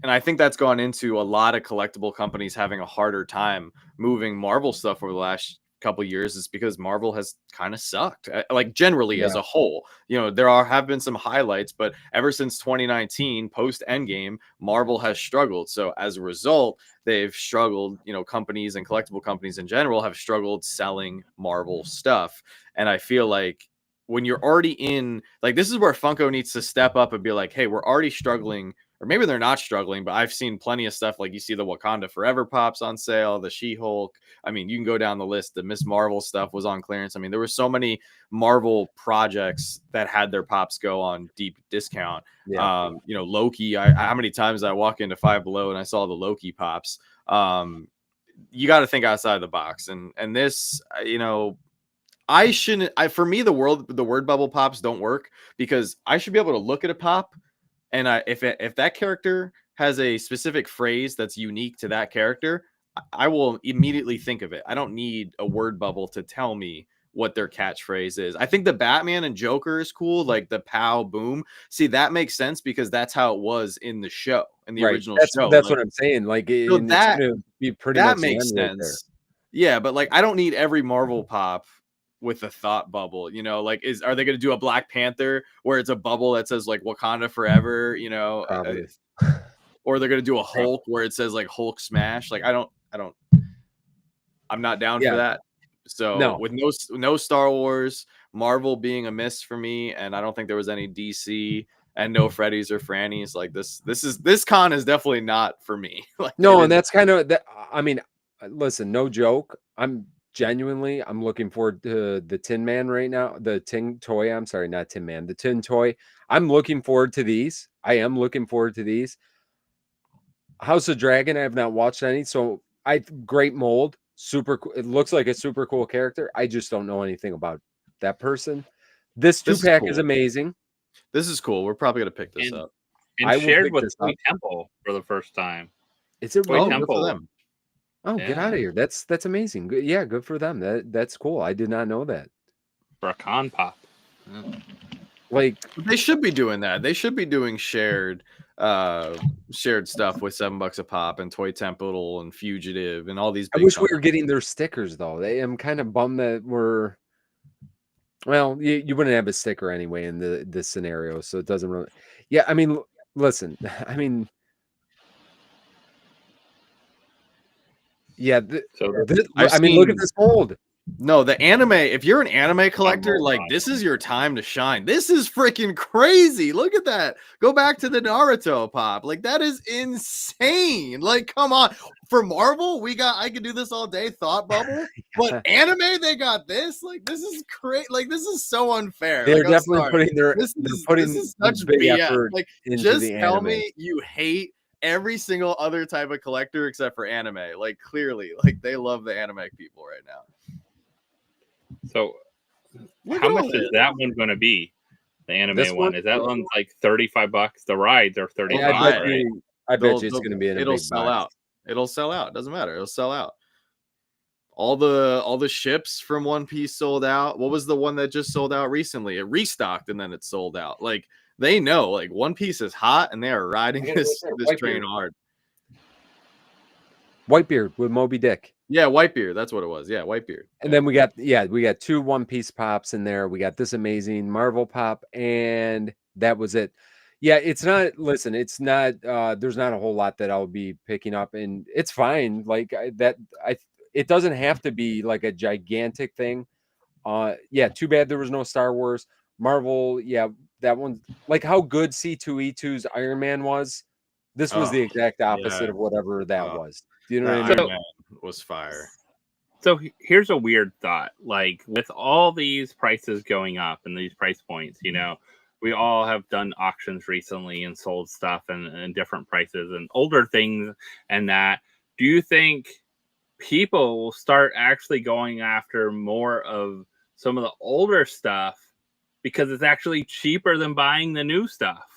I think that's gone into a lot of collectible companies having a harder time moving Marvel stuff over the last couple years is because Marvel has kind of sucked, like generally as Yeah, a whole. There have been some highlights, but ever since 2019 post Endgame, Marvel has struggled. So as a result, they've struggled. Companies and collectible companies in general have struggled selling Marvel stuff. And I feel like when you're already in, like, this is where Funko needs to step up and be like, hey, we're already struggling, or maybe they're not struggling, but I've seen plenty of stuff. Like you see the Wakanda Forever pops on sale, the She-Hulk. I mean, you can go down the list. The Miss Marvel stuff was on clearance. I mean, there were so many Marvel projects that had their pops go on deep discount. yeah, Loki. How many times I walk into Five Below and I saw the Loki pops. You got to think outside the box, and this, I shouldn't. For me, the word bubble pops don't work because I should be able to look at a pop, and if that character has a specific phrase that's unique to that character, I will immediately think of it. I don't need a word bubble to tell me what their catchphrase is. I think the Batman and Joker is cool, like the pow boom. See, that makes sense because that's how it was in the show, in the right. original That's show. that's Like, what I'm saying. Like, so and it's that gonna be pretty that much the makes end right there. sense. Yeah, but like I don't need every Marvel pop with a thought bubble. Like are they going to do a Black Panther where it's a bubble that says like Wakanda Forever, Probably. or they're going to do a Hulk where it says like Hulk smash. Like I'm not down for Yeah. that. So No. with no Star Wars, Marvel being a miss for me, and I don't think there was any DC and no Freddy's or Franny's. Like this con is definitely not for me. Like No, it and is. that's kind of that. I mean, listen, no joke. I'm looking forward to the Tin Man right now. The Tin Toy. I'm sorry, not Tin Man. The Tin Toy. I'm looking forward to these. I am looking forward to these. House of Dragon. I have not watched any, so great mold. Super cool. It looks like a super cool character. I just don't know anything about that person. This This is 2-pack is cool. amazing. This is cool. We're probably gonna pick this up. And I will shared pick with this Toy up. Temple for the first time. Is it Toy really? Good for Temple. them. Oh, get out Yeah. of here. That's amazing. Good, yeah, good for them. That's cool. I did not know that. For a con pop. Like, They should be doing that. They should be doing shared stuff with $7 a pop and Toy Temple and Fugitive and all these I big wish we were companies. getting their stickers though. I'm kind of bummed that well, you wouldn't have a sticker anyway in this scenario, so it doesn't really. Yeah, I mean, listen, I mean, yeah, So I've I mean, look at seen this mold. No, the anime, if you're an anime collector, roll like on. this is your time to shine. This is freaking crazy. Look at that. Go back to the Naruto pop. Like that is insane. Like, come on. For Marvel, I could do this all day, thought bubble. But anime, they got this. Like, this is great. Like, this is so unfair. They're Like, I'm definitely sorry. putting They're putting the such big BS. effort Like, into just the tell anime. me you hate every single other type of collector except for anime. Like, clearly, like they love the anime people right now. So Look how at much all is this. that one going to be? The anime This one. one? Is that one like $35? The rides are $35, Yeah, right. I bet you it's going to be in a It'll big sell box. out. It'll sell out. Doesn't matter. It'll sell out. All the ships from One Piece sold out. What was the one that just sold out recently? It restocked and then it sold out. Like they know, like One Piece is hot and they are riding this train hard. Whitebeard with Moby Dick. Yeah, Whitebeard. That's what it was. Yeah, Whitebeard. And then we got 2 One Piece pops in there. We got this amazing Marvel pop, and that was it. Yeah, it's not. Listen, it's not. There's not a whole lot that I'll be picking up, and it's fine. Like it doesn't have to be like a gigantic thing. Yeah, too bad there was no Star Wars. Marvel, yeah, that one. Like how good C2E2's Iron Man was. This was the exact opposite yeah. of whatever that was. Do you know what I Iron mean? Man was fire. So here's a weird thought. Like with all these prices going up and these price points, you know, we all have done auctions recently and sold stuff and different prices and older things and that. Do you think people will start actually going after more of some of the older stuff because it's actually cheaper than buying the new stuff?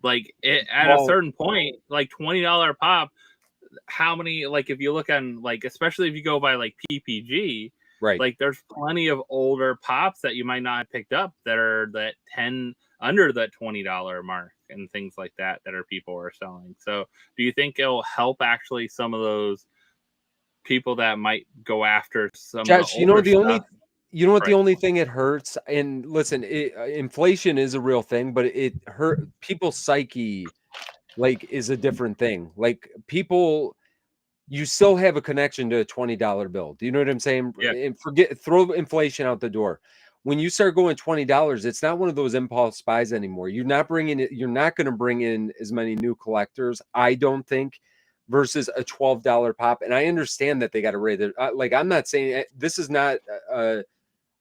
Like at a certain point, like $20 pop, how many, like if you look on, like especially if you go by like PPG, right? Like there's plenty of older pops that you might not have picked up that are that 10 under that $20 mark and things like that are people are selling. So do you think it'll help actually some of those people that might go after some Josh, of the older stuff? the only thing it hurts, and listen, inflation is a real thing, but it hurt people's psyche, like, is a different thing. Like people, you still have a connection to a $20 bill. Do you know what I'm saying? Yeah. And throw inflation out the door. When you start going $20, it's not one of those impulse buys anymore. You're not going to bring in as many new collectors, I don't think, versus a $12 pop. And I understand that they got to rate it. Like, I'm not saying this is not a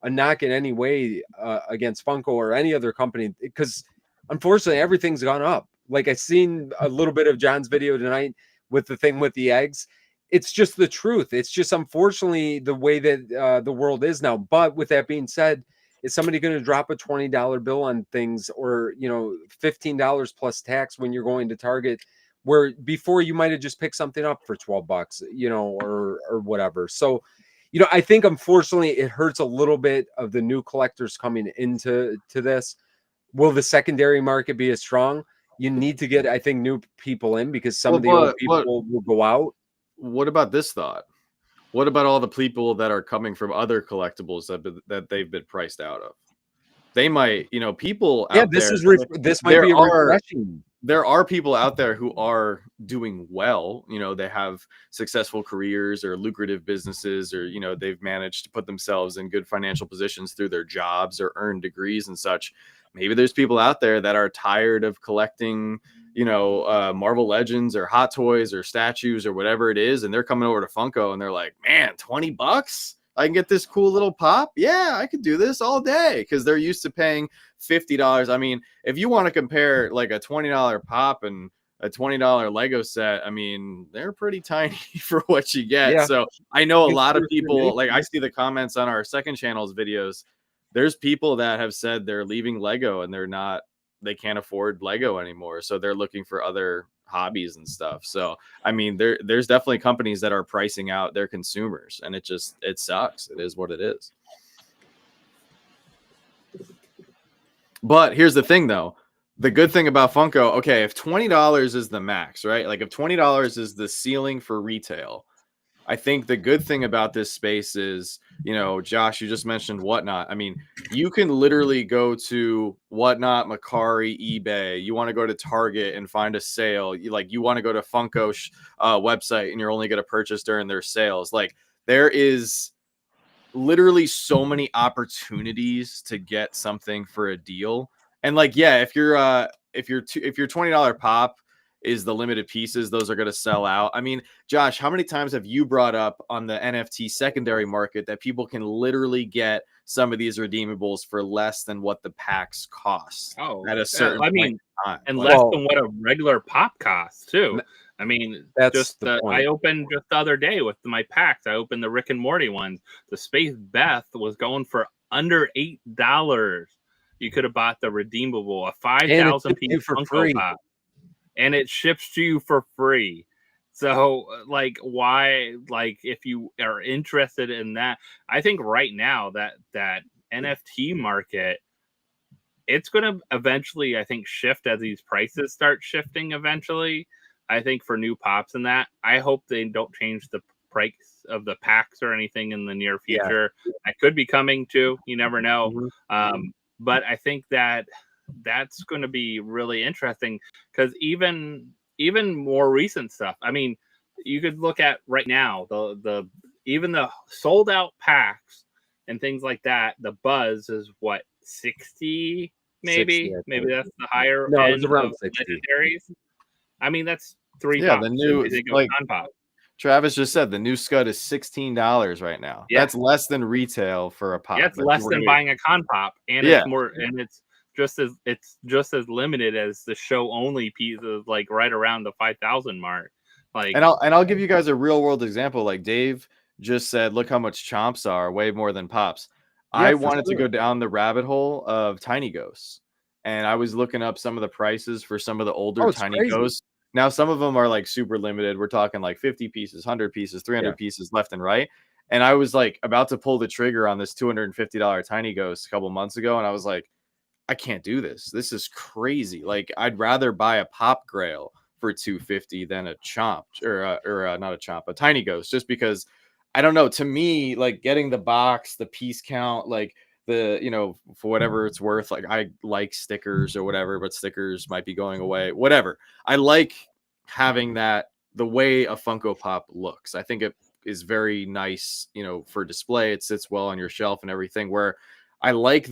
knock in any way against Funko or any other company, because unfortunately everything's gone up. Like, I seen a little bit of John's video tonight with the thing with the eggs. It's just the truth. It's just unfortunately the way that the world is now. But with that being said, is somebody going to drop a $20 bill on things, or $15 plus tax when you're going to Target, where before you might have just picked something up for $12, or whatever. So, I think unfortunately it hurts a little bit of the new collectors coming into this. Will the secondary market be as strong? You need to get, I think, new people in, because some of the old people will go out. What about this thought? What about all the people that are coming from other collectibles that they've been priced out of? They might, people out there. This might be refreshing. There are people out there who are doing well. They have successful careers or lucrative businesses, or, they've managed to put themselves in good financial positions through their jobs or earn degrees and such. Maybe there's people out there that are tired of collecting, Marvel Legends or Hot Toys or statues or whatever it is. And they're coming over to Funko and they're like, man, $20? I can get this cool little pop. Yeah, I could do this all day, because they're used to paying $50. I mean, if you want to compare like a $20 pop and a $20 Lego set, I mean, they're pretty tiny for what you get. Yeah. So I know a lot of people, like I see the comments on our second channel's videos. There's people that have said they're leaving Lego and they can't afford Lego anymore. So they're looking for other hobbies and stuff. So I mean, there's definitely companies that are pricing out their consumers, and it sucks. It is what it is. But here's the thing though. The good thing about Funko, okay, if $20 is the max, right? Like if $20 is the ceiling for retail, I think the good thing about this space is, Josh, you just mentioned Whatnot. I mean, you can literally go to Whatnot, Mercari, eBay. You want to go to Target and find a sale. You want to go to Funko website and you're only going to purchase during their sales. Like, there is literally so many opportunities to get something for a deal. And like, yeah, if your $20 pop is the limited pieces, those are going to sell out. I mean, Josh, how many times have you brought up on the NFT secondary market that people can literally get some of these redeemables for less than what the packs cost? At a certain point in time. And less than what a regular pop costs too. I mean, that's I opened just the other day with my packs. I opened the Rick and Morty one. The Space Beth was going for under $8. You could have bought the redeemable, a 5,000 piece Funko Pop. And it ships to you for free. So, like, why? Like, if you are interested in that, I think right now that NFT market, it's going to eventually, I think, shift as these prices start shifting eventually. I think for new pops and that, I hope they don't change the price of the packs or anything in the near future. That could be coming too. You never know. But I think that that's going to be really interesting because even more recent stuff. I mean, you could look at right now the even the sold out packs and things like that. The buzz is what, 60 maybe 60, maybe that's the higher No, it was end around of 60. legendaries. I mean, that's 3 Yeah, pops. the new, If they go like non-pop. Travis just said, the new Scud is $16 right now. Yeah. That's less than retail for a pop. Yeah, it's That's less than great. buying a con pop, and Yeah. it's more, and it's just as limited as the show only pieces, like right around the 5,000 mark. Like, And I'll give you guys a real world example. Like Dave just said, look how much chomps are, way more than pops. Yeah, I for wanted to sure. go down the rabbit hole of tiny ghosts, and I was looking up some of the prices for some of the older it's tiny crazy. ghosts. Now some of them are like super limited. We're talking like 50 pieces, 100 pieces, 300 pieces left and right. And I was like about to pull the trigger on this $250 tiny ghost a couple months ago, and I was like, I can't do this. This is crazy. Like, I'd rather buy a pop grail for $250 than a chomp or not a chomp, a tiny ghost, just because I don't know. To me, like getting the box, the piece count, like the, you know, for whatever it's worth, like I like stickers or whatever, but stickers might be going away, whatever. I like having that the way a Funko Pop looks. I think it is very nice, you know, for display. It sits well on your shelf and everything. Where I like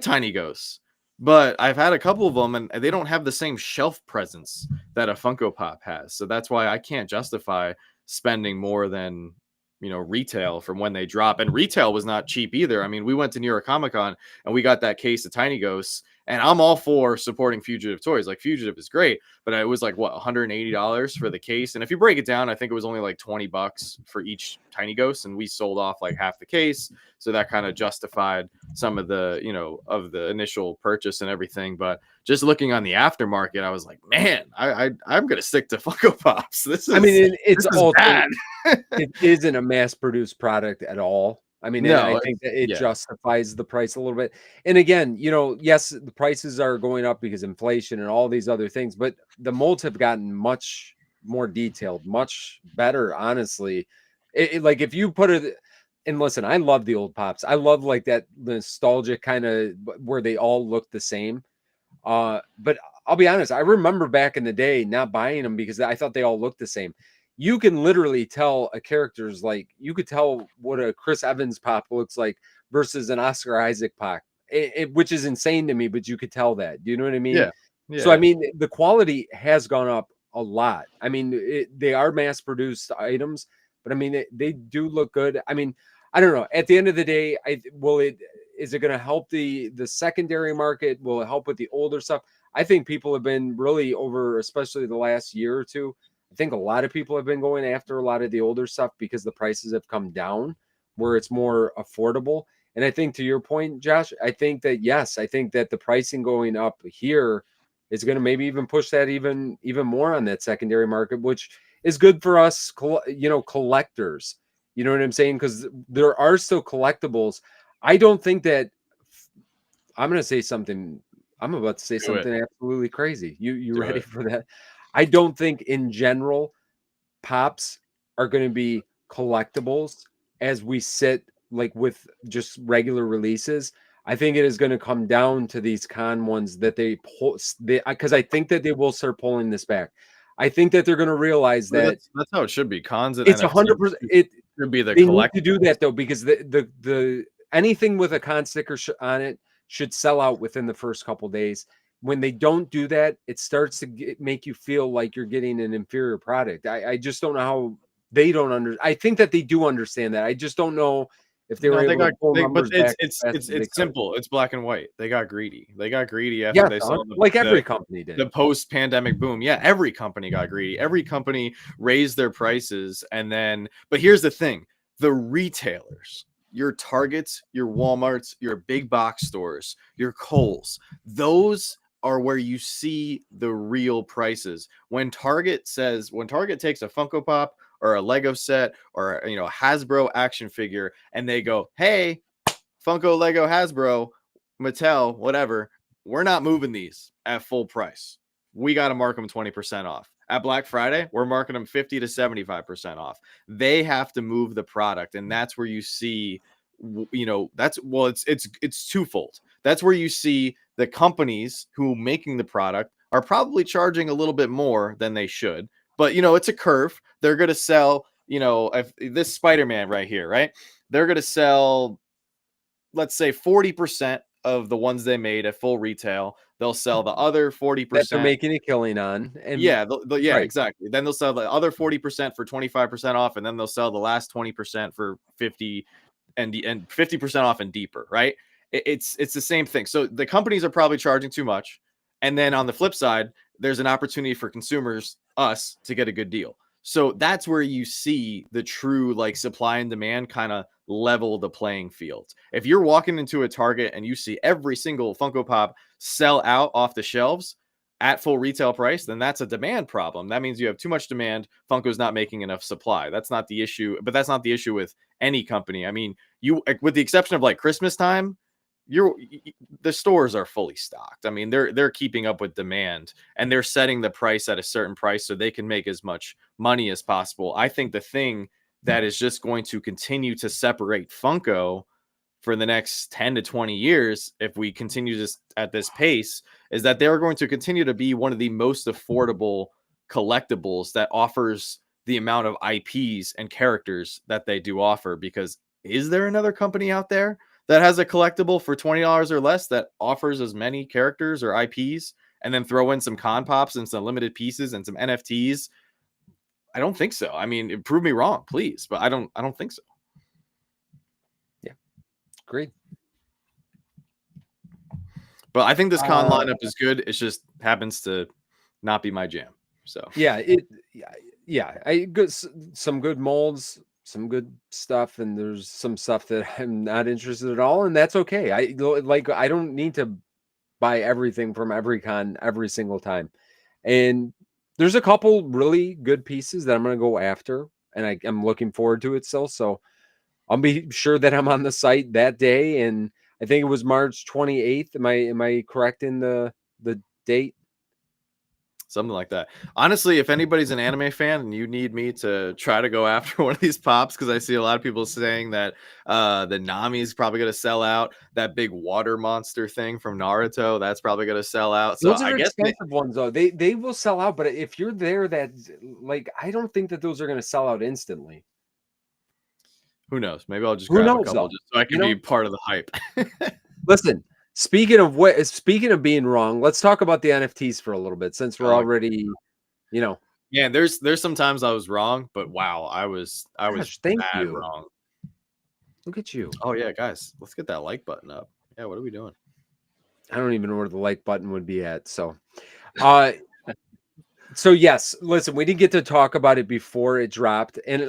tiny ghosts, but I've had a couple of them and they don't have the same shelf presence that a Funko Pop has. So that's why I can't justify spending more than, you know, retail from when they drop. And retail was not cheap either. I mean, we went to New York Comic Con and we got that case of tiny ghosts, and I'm all for supporting Fugitive toys. Like Fugitive is great, but it was like what, $180 for the case. And if you break it down, I think it was only like $20 for each tiny ghost, and we sold off like half the case. So that kind of justified some of the, you know, of the initial purchase and everything. But just looking on the aftermarket, I was like, man, I'm gonna stick to Funko Pops. This is, I mean, it's also bad. it isn't a mass-produced product at all. I mean, No, I think that it yeah. justifies the price a little bit. And again, you know, yes, the prices are going up because inflation and all these other things, but the molds have gotten much more detailed, much better, honestly. Like if you put it, and listen, I love the old pops. I love like that nostalgic kind of where they all look the same. But I'll be honest, I remember back in the day not buying them because I thought they all looked the same. You can literally tell a character's, like, you could tell what a Chris Evans pop looks like versus an Oscar Isaac pop, which is insane to me, but you could tell that. Do you know what I mean? Yeah. So, I mean, the quality has gone up a lot. I mean, they are mass produced items, but I mean, they do look good. I mean, I don't know. At the end of the day, is it going to help the secondary market? Will it help with the older stuff? I think people have been really over, especially the last year or two. I think a lot of people have been going after a lot of the older stuff because the prices have come down where it's more affordable. And I think to your point, Josh, I think that, yes, I think that the pricing going up here is going to maybe even push that even more on that secondary market, which is good for us, you know, collectors. You know what I'm saying? Because there are still collectibles. I don't think that I'm going to say something. I'm about to say something absolutely crazy. You ready for that? I don't think in general pops are going to be collectibles as we sit like with just regular releases. I think it is going to come down to these con ones that they post, because I think that they will start pulling this back. I think that they're going to realize that that's how it should be. Cons and it's NFTs 100%. It should be the they need collect to do that though, because the anything with a con sticker on it should sell out within the first couple days. When they don't do that, it starts to make you feel like you're getting an inferior product. I just don't know how they don't I think that they do understand that. I just don't know if they were able to pull numbers back. It's simple. It's black and white. They got greedy. They got greedy after they saw like every company did. The post-pandemic boom. Yeah, every company got greedy. Every company raised their prices, and then, but here's the thing: the retailers, your Targets, your Walmarts, your big box stores, your Kohl's, those are where you see the real prices. When Target takes a Funko Pop or a Lego set or, you know, Hasbro action figure, and they go, hey, Funko, Lego, Hasbro, Mattel, whatever, we're not moving these at full price. We got to mark them 20% off. At Black Friday, we're marking them 50 to 75% off. They have to move the product, and that's where you see, it's twofold. That's where you see the companies who making the product are probably charging a little bit more than they should, but it's a curve. They're going to sell, if this Spider-Man right here, right? They're going to sell, let's say 40% of the ones they made at full retail. They'll sell the other 40% that they're making a killing on. And yeah, right. exactly. Then they'll sell the other 40% for 25% off, and then they'll sell the last 20% for 50 and 50% off and deeper, right? It's the same thing. So the companies are probably charging too much. And then on the flip side, there's an opportunity for consumers, us, to get a good deal. So that's where you see the true like supply and demand kind of level the playing field. If you're walking into a Target and you see every single Funko Pop sell out off the shelves at full retail price, then that's a demand problem. That means you have too much demand. Funko's not making enough supply. That's not the issue, but that's not the issue with any company. I mean, with the exception of like Christmas time, the stores are fully stocked. I mean, they're keeping up with demand, and they're setting the price at a certain price so they can make as much money as possible. I think the thing that is just going to continue to separate Funko for the next 10 to 20 years, if we continue this at this pace, is that they're going to continue to be one of the most affordable collectibles that offers the amount of IPs and characters that they do offer. Because is there another company out there that has a collectible for $20 or less that offers as many characters or IPs, and then throw in some con pops and some limited pieces and some NFTs? I don't think so. I mean, prove me wrong, please, but I don't think so. Yeah, great. But I think this con lineup is good. It just happens to not be my jam. So yeah, some good molds, some good stuff, and there's some stuff that I'm not interested at all, and that's okay. I don't need to buy everything from every con every single time. And there's a couple really good pieces that I'm going to go after, and I'm looking forward to it still. So I'll be sure that I'm on the site that day. And I think it was March 28th. Am I correct in the date? Something like that. Honestly, if anybody's an anime fan and you need me to try to go after one of these pops, because I see a lot of people saying that the Nami is probably going to sell out. That big water monster thing from Naruto, that's probably going to sell out. So those are expensive ones, though. They will sell out, but if you're there, I don't think that those are going to sell out instantly. Who knows? Maybe I'll just grab a couple just so I can be part of the hype. Listen. Speaking of being wrong, let's talk about the NFTs for a little bit, since we're already, Yeah, there's sometimes I was wrong, but wow, I was thank bad you. wrong. Look at you. Oh yeah, guys, let's get that like button up. Yeah, what are we doing? I don't even know where the like button would be at. So, so yes, listen, we didn't get to talk about it before it dropped, and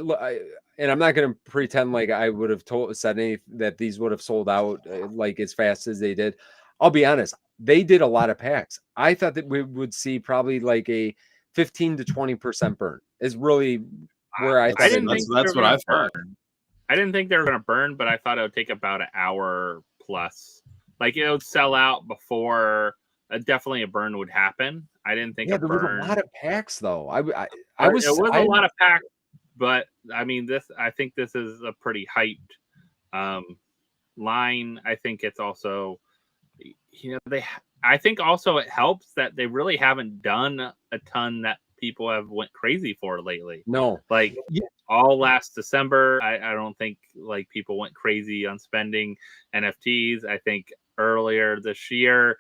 I'm not going to pretend like I would have said that these would have sold out like as fast as they did. I'll be honest, they did a lot of packs. I thought that we would see probably like a 15 to 20% burn is really where I thought. That's what I've heard. I didn't think they were going to burn, but I thought it would take about an hour plus. Like it would sell out before definitely a burn would happen. I didn't think there was a lot of packs though. It was a lot of packs. But I mean, I think this is a pretty hyped line. I think it's also, I think also it helps that they really haven't done a ton that people have went crazy for lately. No, all last December, I don't think like people went crazy on spending NFTs. I think earlier this year,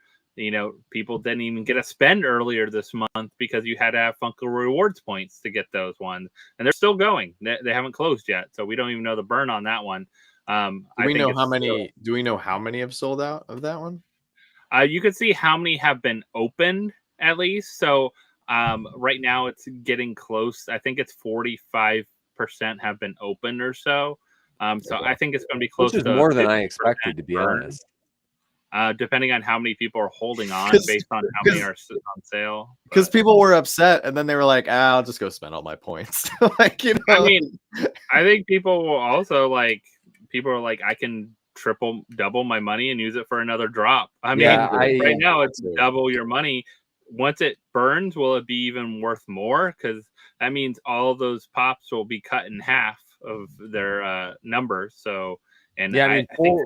people didn't even get a spend earlier this month because you had to have Funko rewards points to get those ones, and they're still going. They haven't closed yet, so we don't even know the burn on that one. Do we know how many have sold out of that one? You can see how many have been opened at least. So right now it's getting close. I think it's 45% have been opened or so. So I think it's going to be close. Which is to more than I expected, to be honest. Depending on how many people are holding on based on how many are on sale. Because people were upset and then they were like, I'll just go spend all my points. I mean, I think people will also people are like, I can double my money and use it for another drop. I mean, right now it's double your money. once it burns, will it be even worth more? Because that means all of those pops will be cut in half of their numbers. So, and Yeah, I mean, I think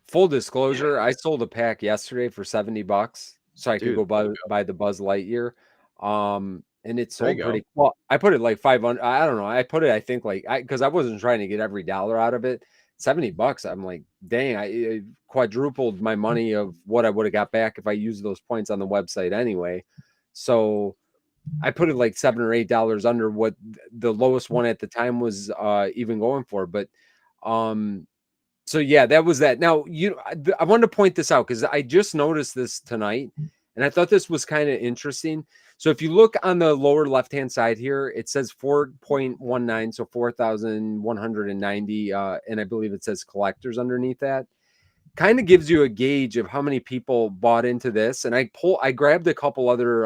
full disclosure, I sold a pack yesterday for $70 so I could Dude, go buy the Buzz Lightyear. And it there you sold go. pretty well. I put it like 500. I don't know. I put it, I think, like because I wasn't trying to get every dollar out of it. $70. I'm like, dang, I quadrupled my money of what I would have got back if I used those points on the website anyway. So I put it like $7 or $8 under what the lowest one at the time was even going for. But so yeah, that was that. Now, I wanted to point this out because I just noticed this tonight, and I thought this was kind of interesting. So if you look on the lower left-hand side here, it says 4.19, so 4,190, and I believe it says collectors underneath that. Kind of gives you a gauge of how many people bought into this. And I grabbed a couple other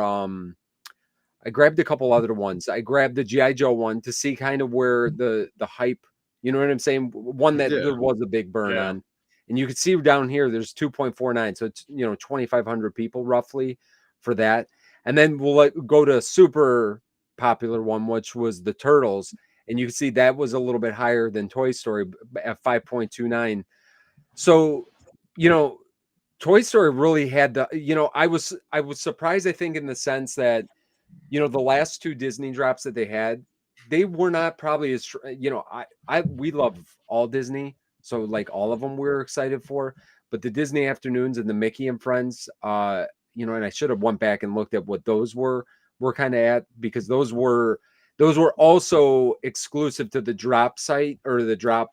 ones. I grabbed the G.I. Joe one to see kind of where the hype, you know what I'm saying? One that there was a big burn on. And you can see down here, there's 2.49. So it's, 2,500 people roughly for that. And then we'll go to a super popular one, which was the Turtles. And you can see that was a little bit higher than Toy Story at 5.29. So, Toy Story really had the, I was surprised, I think, in the sense that, the last two Disney drops that they had, they were not probably as, we love all Disney. So like all of them we're excited for, but the Disney afternoons and the Mickey and Friends, and I should have went back and looked at what those were kind of at, because those were also exclusive to the drop site or the drop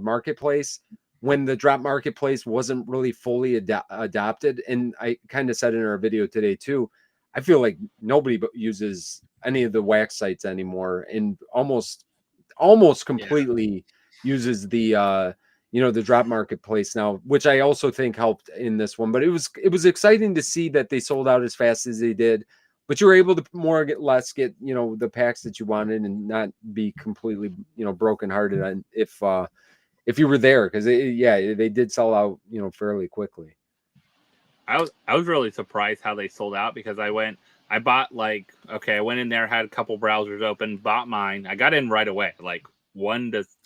marketplace, when the drop marketplace wasn't really fully adopted. And I kind of said in our video today too, I feel like nobody uses any of the wax sites anymore, and almost completely uses the the drop marketplace now, which I also think helped in this one. But it was exciting to see that they sold out as fast as they did, but you were able to get the packs that you wanted and not be completely brokenhearted on if you were there, because they did sell out fairly quickly. I was really surprised how they sold out, because I went in there, had a couple browsers open, bought mine. I got in right away, like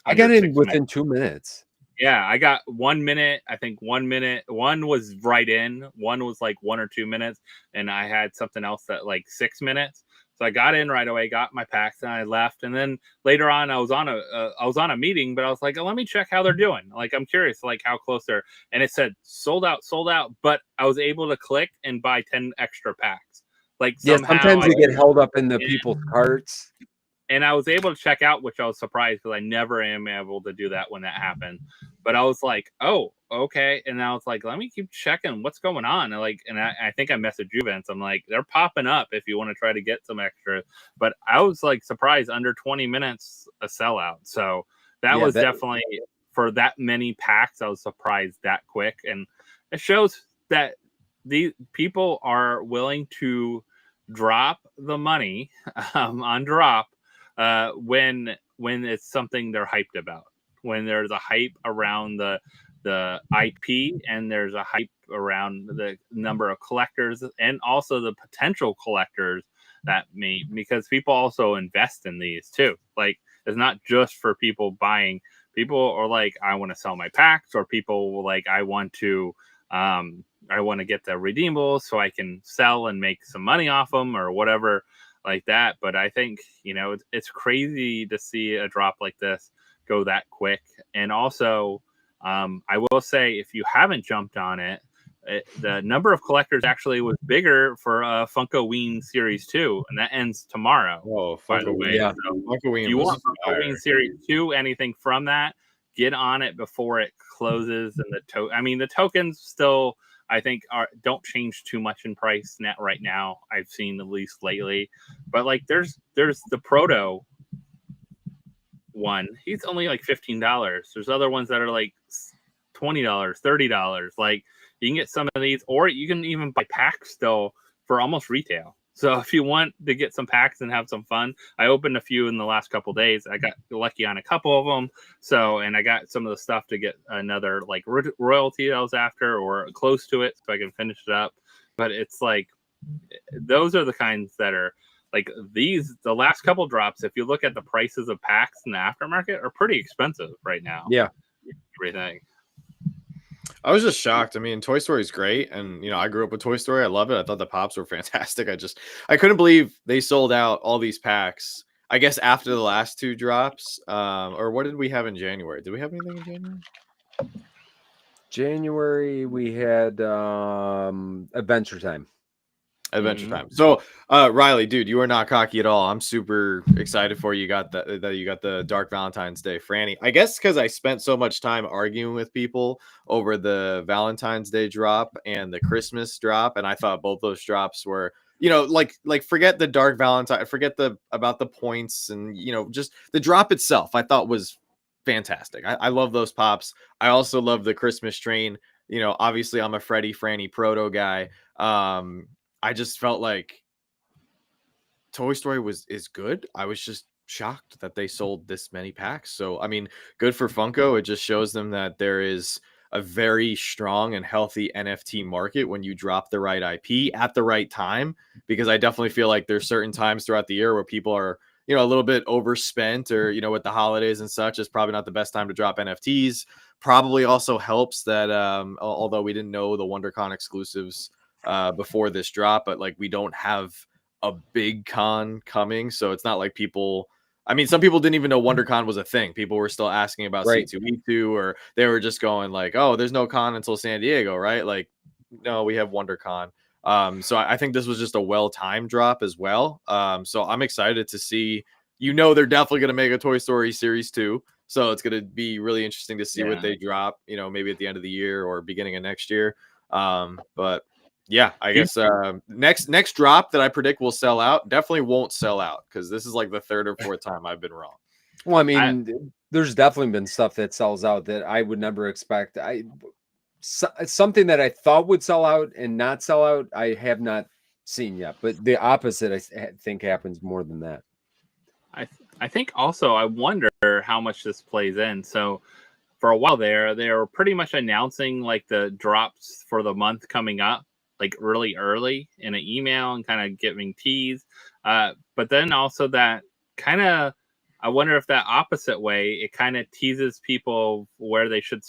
I got in within 2 minutes. Yeah, I got 1 minute. I think 1 minute. One was right in. One was like 1 or 2 minutes, and I had something else that like 6 minutes. So I got in right away, got my packs, and I left. And then later on, I was on a meeting, but I was like, let me check how they're doing. Like, I'm curious, like how close they're. And it said sold out. But I was able to click and buy 10 extra packs. Like somehow, sometimes they get held up in the people's carts. And I was able to check out, which I was surprised, because I never am able to do that when that happened. But I was like, oh, okay. And I was like, let me keep checking what's going on. And I think I messaged you, Vince. I'm like, they're popping up if you want to try to get some extra. But I was like surprised, under 20 minutes a sellout. So that was definitely, for that many packs, I was surprised that quick. And it shows that these people are willing to drop the money on drop when it's something they're hyped about, when there's a hype around the IP, and there's a hype around the number of collectors, and also the potential collectors because people also invest in these too. Like, it's not just for people buying. People are like, I want to sell my packs, or people like, I want to get the redeemables so I can sell and make some money off them, or whatever like that. But I think, it's crazy to see a drop like this go that quick. And also, I will say, if you haven't jumped on it, the number of collectors actually was bigger for Funko Ween Series 2, and that ends tomorrow. Oh, by the way. Yeah. So Funko Ween, if you want Funko Ween Series 2, anything from that, get on it before it closes. And the tokens still, I think, don't change too much in price net right now. I've seen, at least lately. But like, there's the Proto one. He's only like $15. There's other ones that are like $20, $30. Like, you can get some of these, or you can even buy packs still for almost retail. So if you want to get some packs and have some fun, I opened a few in the last couple of days. I got lucky on a couple of them. So, and I got some of the stuff to get another like royalty I was after, or close to it, so I can finish it up. But it's like, those are the kinds that are like these. The last couple drops, if you look at the prices of packs in the aftermarket, are pretty expensive right now. Yeah. Everything. I was just shocked. I mean, Toy Story is great, and I grew up with Toy Story. I love it. I thought the pops were fantastic. I couldn't believe they sold out all these packs. I guess after the last two drops, or what did we have in January? Did we have anything in January? January we had Adventure Time. Adventure Time. So, Riley, dude, you are not cocky at all. I'm super excited for you. You got that you got the Dark Valentine's Day Franny. I guess because I spent so much time arguing with people over the Valentine's Day drop and the Christmas drop, and I thought both those drops were, like forget the Dark Valentine, forget about the points, and just the drop itself. I thought was fantastic. I love those pops. I also love the Christmas train. Obviously I'm a Freddy Franny proto guy. I just felt like Toy Story is good. I was just shocked that they sold this many packs. So, I mean, good for Funko. It just shows them that there is a very strong and healthy NFT market when you drop the right IP at the right time. Because I definitely feel like there's certain times throughout the year where people are, a little bit overspent, or, with the holidays and such, it's probably not the best time to drop NFTs. Probably also helps that, although we didn't know the WonderCon exclusives before this drop, but like we don't have a big con coming, so it's not like people. I mean, some people didn't even know WonderCon was a thing. People were still asking about C2E2, or they were just going like, "Oh, there's no con until San Diego, right?" Like, no, we have WonderCon. So I think this was just a well-timed drop as well. So I'm excited to see. They're definitely going to make a Toy Story Series 2, so it's going to be really interesting to see what they drop. Maybe at the end of the year or beginning of next year. But yeah, I guess next drop that I predict will sell out definitely won't sell out, because this is like the third or fourth time I've been wrong. Well, I mean, there's definitely been stuff that sells out that I would never expect. Something that I thought would sell out and not sell out, I have not seen yet. But the opposite, I think, happens more than that. I think also, I wonder how much this plays in. So for a while they were pretty much announcing like the drops for the month coming up, like really early in an email and kind of giving tease. But then also that kind of, I wonder if that opposite way, it kind of teases people where they should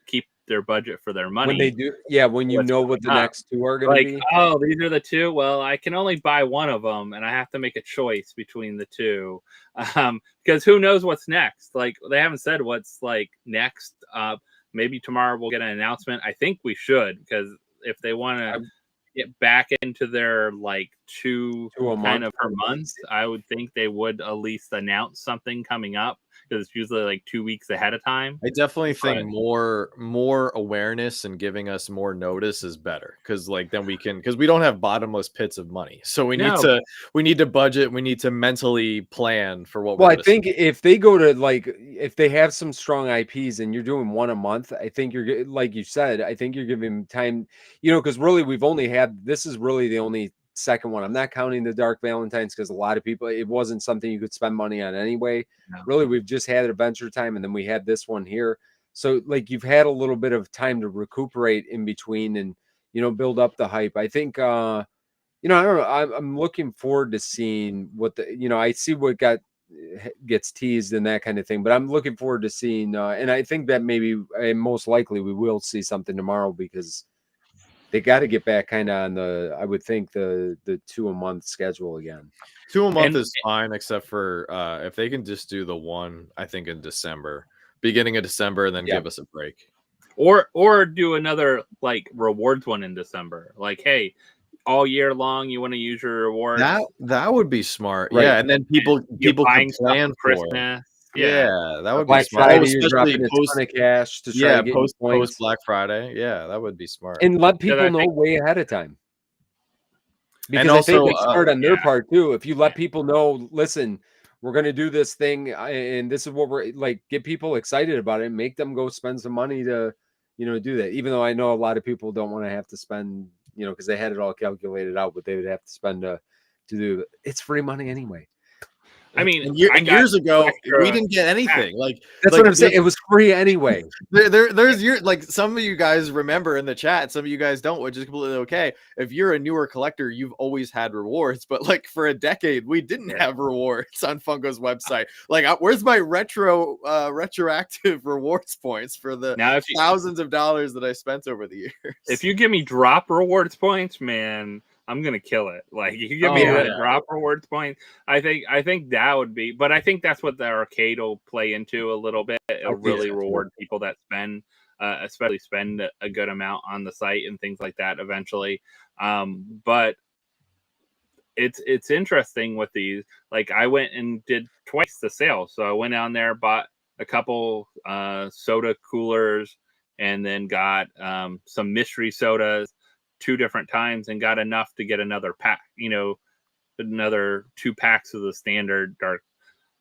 keep their budget for their money. When they do, when you know what the next two are going to be. Oh, these are the two. Well, I can only buy one of them, and I have to make a choice between the two, because who knows what's next? Like, they haven't said what's like next. Maybe tomorrow we'll get an announcement. I think we should, because if they want to get back into their like two kind of per month, I would think they would at least announce something coming up, because it's usually like 2 weeks ahead of time. I definitely think more awareness and giving us more notice is better, because like then we can, because we don't have bottomless pits of money, so we need to budget, we need to mentally plan for what. Well, I think if they go to if they have some strong IPs and you're doing one a month, I think you're, like you said, I think you're giving time, because really this is really the only second one. I'm not counting the Dark Valentines, because a lot of people, it wasn't something you could spend money on anyway. No. Really, we've just had Adventure Time, and then we had this one here. So like you've had a little bit of time to recuperate in between and, build up the hype. I think, I don't know. I'm looking forward to seeing what I see what gets teased and that kind of thing, but I'm looking forward to seeing, and I think that maybe, most likely we will see something tomorrow, because they got to get back kind of on I would think the 2 a month schedule again. 2 a month is fine, except for if they can just do the one, I think in December, beginning of December, and then give us a break, or do another like rewards one in December. Like, hey, all year long you want to use your rewards. That would be smart, right? Yeah, and then people can plan for Christmas. Yeah, that would Black be smart. Friday, you're dropping a ton of cash to try to get post Black Friday. Yeah, that would be smart. And let people know way ahead of time. Because I think it's smart on their part too. If you let people know, listen, we're going to do this thing, and this is what we're like, get people excited about it and make them go spend some money to, do that. Even though I know a lot of people don't want to have to spend, because they had it all calculated out, but they would have to spend to do it. It's free money anyway. I mean, and years ago we didn't get anything. That's what I'm saying. It was free anyway. There's your like some of you guys remember in the chat, some of you guys don't, which is completely okay. If you're a newer collector, you've always had rewards, but like for a decade, we didn't have rewards on Funko's website. Like, where's my retroactive rewards points for the thousands of dollars that I spent over the years? If you give me drop rewards points, man, I'm gonna kill it. Like, you give me a drop rewards point, I think that would be. But I think that's what the arcade will play into a little bit. It'll really reward people that spend, especially spend a good amount on the site and things like that eventually. But it's interesting with these. Like, I went and did twice the sale, so I went down there, bought a couple soda coolers, and then got some mystery sodas 2 different times, and got enough to get another pack, another 2 packs of the standard dark,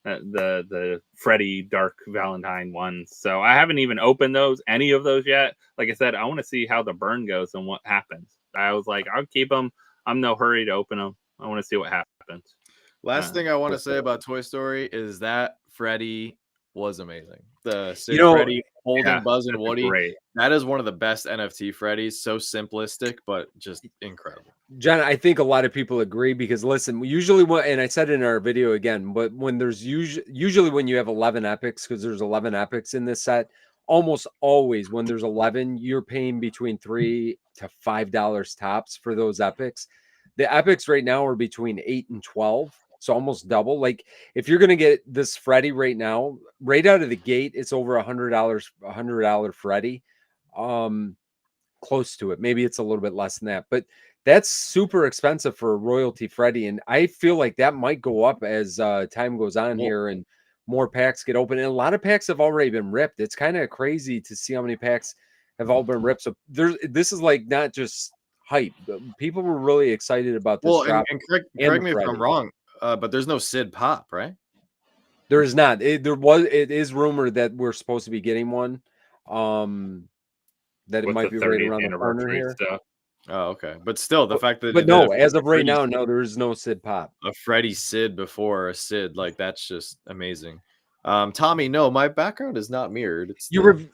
the Freddy Dark Valentine ones. So I haven't even opened any of those yet. Like I said, I want to see how the burn goes and what happens. I was like, I'll keep them. I'm no hurry to open them. I want to see what happens. Last thing I want to say about Toy Story is that Freddy was amazing. The Sid Freddy holding Buzz and Woody. Great. That is one of the best NFT Freddys. So simplistic, but just incredible. John, I think a lot of people agree because listen, usually and I said in our video again, but when there's usually when you have 11 epics, because there's 11 epics in this set, almost always when there's 11, you're paying between $3 to $5 tops for those epics. The epics right now are between 8 and 12. So almost double. Like, if you're gonna get this Freddy right now, right out of the gate, it's over $100 Freddy. Close to it. Maybe it's a little bit less than that, but that's super expensive for a royalty Freddy. And I feel like that might go up as time goes on here and more packs get open. And a lot of packs have already been ripped. It's kind of crazy to see how many packs have all been ripped. So this is like not just hype. People were really excited about this. Well, and correct me if I'm wrong. But there's no Sid Pop, right? There is not. It is rumored that we're supposed to be getting one. That it might be right around the corner here. Stuff. Oh, okay. But still, the fact that as of right now, no, there is no Sid Pop. A Freddy Sid before a Sid, like, that's just amazing. Tommy, no, my background is not mirrored. It's blurred.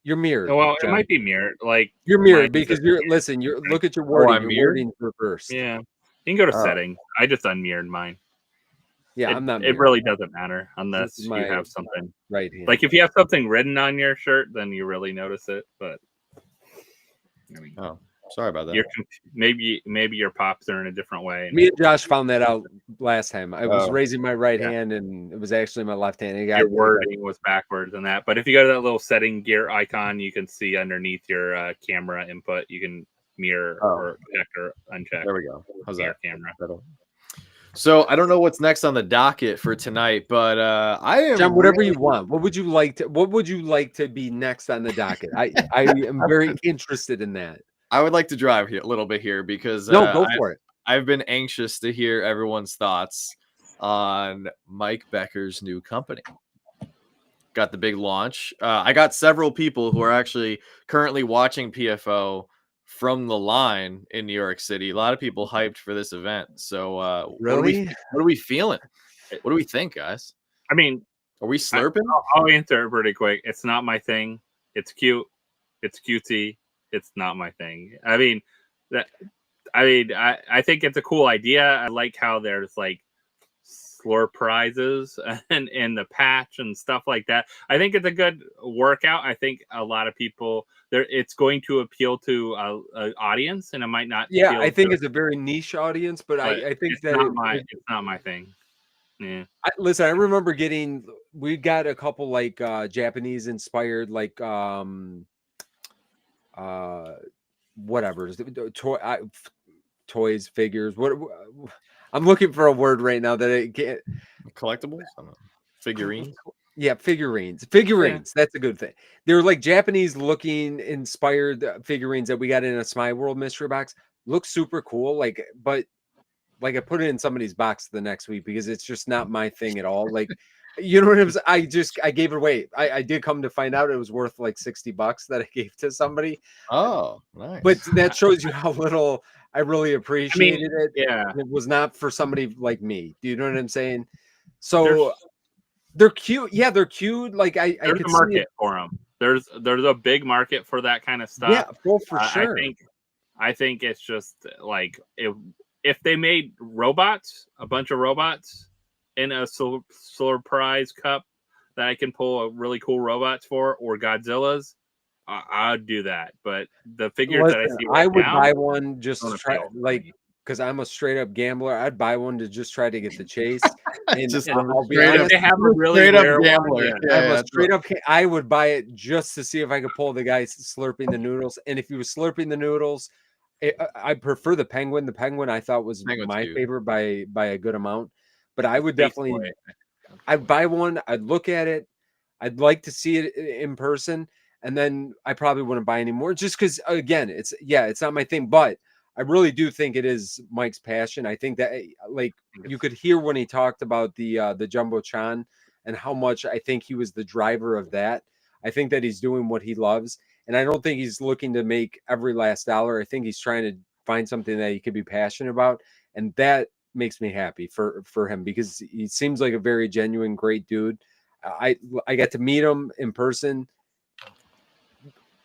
You're mirrored. Oh, well, John. It might be mirrored. Like, you're mirrored because look at your wording. Your wording's reversed. Yeah. You can go to settings. I just unmirrored mine. Yeah, I'm not. It really doesn't matter unless you have something right here. Like, if you have something written on your shirt, then you really notice it. But I mean, sorry about that. Maybe your pops are in a different way. Me and Josh found that out last time. I was raising my right hand, and it was actually my left hand. Your wording was backwards in that. But if you go to that little setting gear icon, you can see underneath your camera input, you can mirror or check or uncheck. There we go. How's that? Camera. So I don't know what's next on the docket for tonight, but I am John, whatever you want. What would you like to be next on the docket? I am very interested in that. I would like to drive here a little bit here because go for it. I've been anxious to hear everyone's thoughts on Mike Becker's new company. Got the big launch. I got several people who are actually currently watching PFO from the line in New York City. A lot of people hyped for this event. So really, what are we feeling? What do we think, guys? I mean, are we slurping? I'll answer it pretty quick. It's not my thing. It's cute. It's cutesy. It's not my thing. I think it's a cool idea. I like how there's like slurp prizes and the patch and stuff like that. I think it's a good workout. I think a lot of people it's going to appeal to an audience, and it might not. Yeah, I think it's a very niche audience, but I think it's not my thing. Yeah. Listen, I remember we got a couple like Japanese inspired like whatever toys, figures. What I'm looking for a word right now that I can't. Collectibles, figurines. Yeah, figurines. Yeah. That's a good thing. They're like Japanese looking inspired figurines that we got in a Smile World mystery box. Looks super cool. But I put it in somebody's box the next week because it's just not my thing at all. Like, you know what I'm saying? I gave it away. I did come to find out it was worth like $60 that I gave to somebody. Oh, nice. But that shows you how little I really appreciated it. Yeah, It was not for somebody like me. Do you know what I'm saying? there's So they're cute. Yeah, they're cute. Like I there's could a see it. market for them. There's a big market for that kind of Yeah, stuff. well, for I sure. think it's just like if they made robots, a bunch of robots in a surprise cup that I can pull a really cool robots for, or Godzilla's, I'd do that. But the figures that I Listen, see I right would now buy one just don't to try, appeal to like, me. because I'm a straight up gambler. I'd buy one to just try to get the chase. And Just I'll be straight If up, honest, they have a really straight up rare one, gambler. yeah. Yeah, I'm a yeah, straight up. I would buy it just to see if I could pull the guy slurping the noodles. And if he was slurping the noodles, I prefer the penguin. The penguin I thought was Penguin's my cute. favorite by a good amount. But I would Space definitely. Boy. I'd buy one. I'd look at it. I'd like to see it in person, and then I probably wouldn't buy any more just because, again, it's not my thing. But I really do think it is Mike's passion. I think that like you could hear when he talked about the Jumbo Chan and how much I think he was the driver of that. I think that he's doing what he loves, and I don't think he's looking to make every last dollar. I think he's trying to find something that he could be passionate about, and that makes me happy for him because he seems like a very genuine, great dude. I got to meet him in person.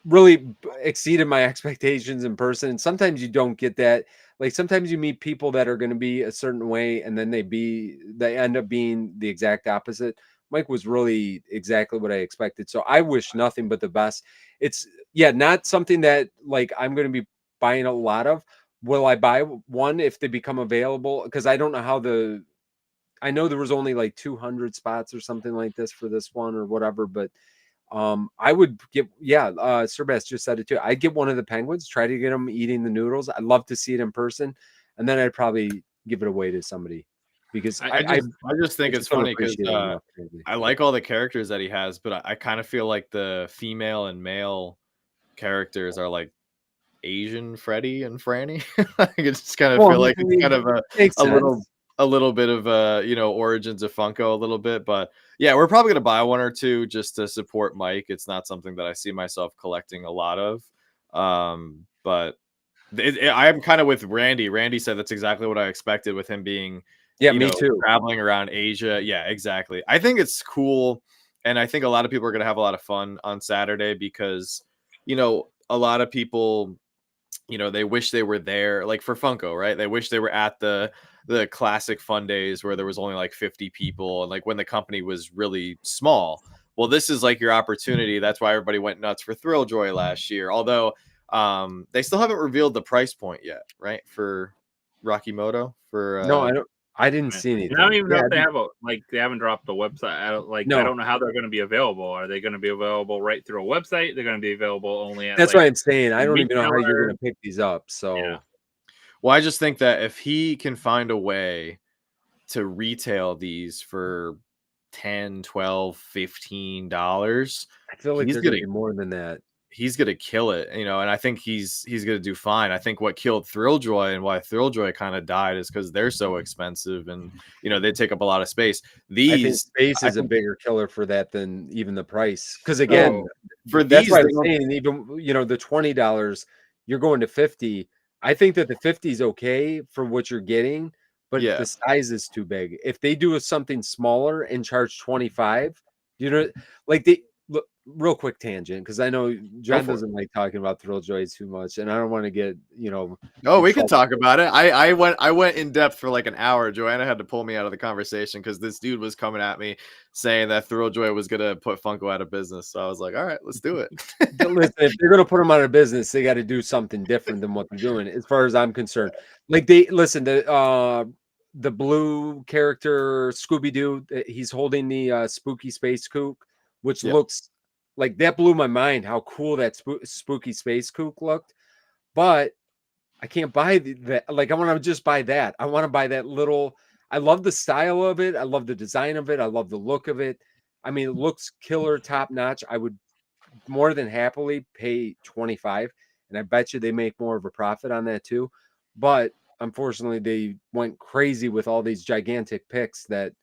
Really exceeded my expectations in person. And sometimes you don't get that. Like sometimes you meet people that are going to be a certain way, and then they end up being the exact opposite. Mike was really exactly what I expected. So I wish nothing but the best. It's not something that like I'm going to be buying a lot of. Will I buy one if they become available? Because I don't know how I know there was only like 200 spots or something like this for this one or whatever, but I would get Sir Bass just said it too. I'd get one of the penguins, try to get them eating the noodles. I'd love to see it in person, and then I'd probably give it away to somebody because I just think it's don't funny because appreciate it enough, maybe. I like all the characters that he has, but I kind of feel like the female and male characters are like Asian Freddy and Franny. I just kind of Well, feel like I it's mean, kind of makes a little sense. a little bit of origins of Funko a little bit, but yeah, we're probably gonna buy one or two just to support Mike. It's not something that I see myself collecting a lot of, but I'm kind of with Randy. Randy said that's exactly what I expected with him being, Yeah, me too. traveling around Asia. Yeah, exactly. I think it's cool, and I think a lot of people are gonna have a lot of fun on Saturday because a lot of people they wish they were there, like for Funko, right? They wish they were at the classic fun days where there was only like 50 people and like when the company was really small. Well, this is like your opportunity. That's why everybody went nuts for Thrill Joy last year. Although they still haven't revealed the price point yet, right? For Rocky Moto for No, I don't. I didn't see And I don't anything. even know if they haven't dropped the website. I No, don't know how they're going to be available. Are they going to be available right through a website? They're going to be available only at that's what I'm saying. I don't even know how you're retailer. going to pick these up. So Yeah. well, I just think that if he can find a way to retail these for 10, 12, $15, I feel like he's they're going gonna to be more than that. he's gonna kill it, and I think he's gonna do fine. I think what killed Thrilljoy and why Thrilljoy kind of died is because they're so expensive and they take up a lot of space. I think These space I is a think bigger killer for that than even the price. Because again, for that's these why I they was don't- saying even the $20, you're going to 50. I think that the 50 is okay for what you're getting, but yeah. the size is too big. If they do something smaller and charge 25, like they look real quick tangent because I know Go John for it. doesn't like talking about Thrilljoy too much, and I don't want to get Oh, in we can trouble. talk about it. I went in depth for like an hour. Joanna had to pull me out of the conversation because this dude was coming at me saying that Thrilljoy was gonna put Funko out of business. So I was like, all right, let's do it. Listen, if they're going to put them out of business, they got to do something different than what they're doing, as far as I'm concerned. Like the blue character Scooby Doo, he's holding the spooky space kook, which Yeah. looks like that blew my mind. How cool that spooky space kook looked, but I can't buy that. Like I want to just buy that. I want to buy that little. I love the style of it. I love the design of it. I love the look of it. I mean, it looks killer, top notch. I would more than happily pay 25, and I bet you they make more of a profit on that too. But unfortunately they went crazy with all these gigantic picks that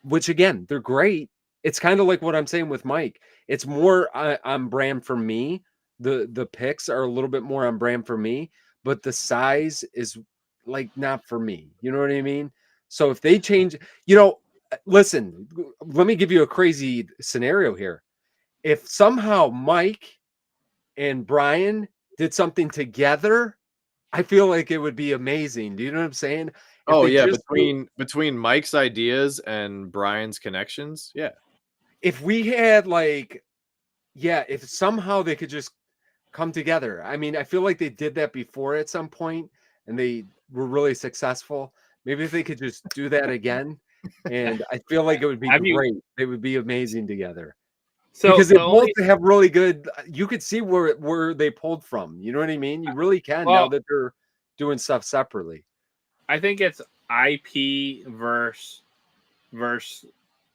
which again, they're great. It's kind of like what I'm saying with Mike. It's more on brand for me. The picks are a little bit more on brand for me, but the size is like not for me. You know what I mean? So if they change, listen, let me give you a crazy scenario here. If somehow Mike and Brian did something together, I feel like it would be amazing. Do you know what I'm saying? If Oh they yeah, just between Mike's ideas and Brian's connections, yeah. if we had if somehow they could just come together. I mean, I feel like they did that before at some point and they were really successful. Maybe if they could just do that again, and I feel like it would be great. They would be amazing together. So because they both have really good, you could see where they pulled from. You know what I mean? You really can now that they're doing stuff separately. I think it's IP versus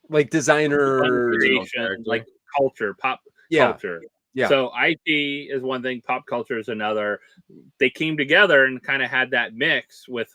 like designer creation, like culture, pop culture. Yeah. So IP is one thing, pop culture is another. They came together and kind of had that mix with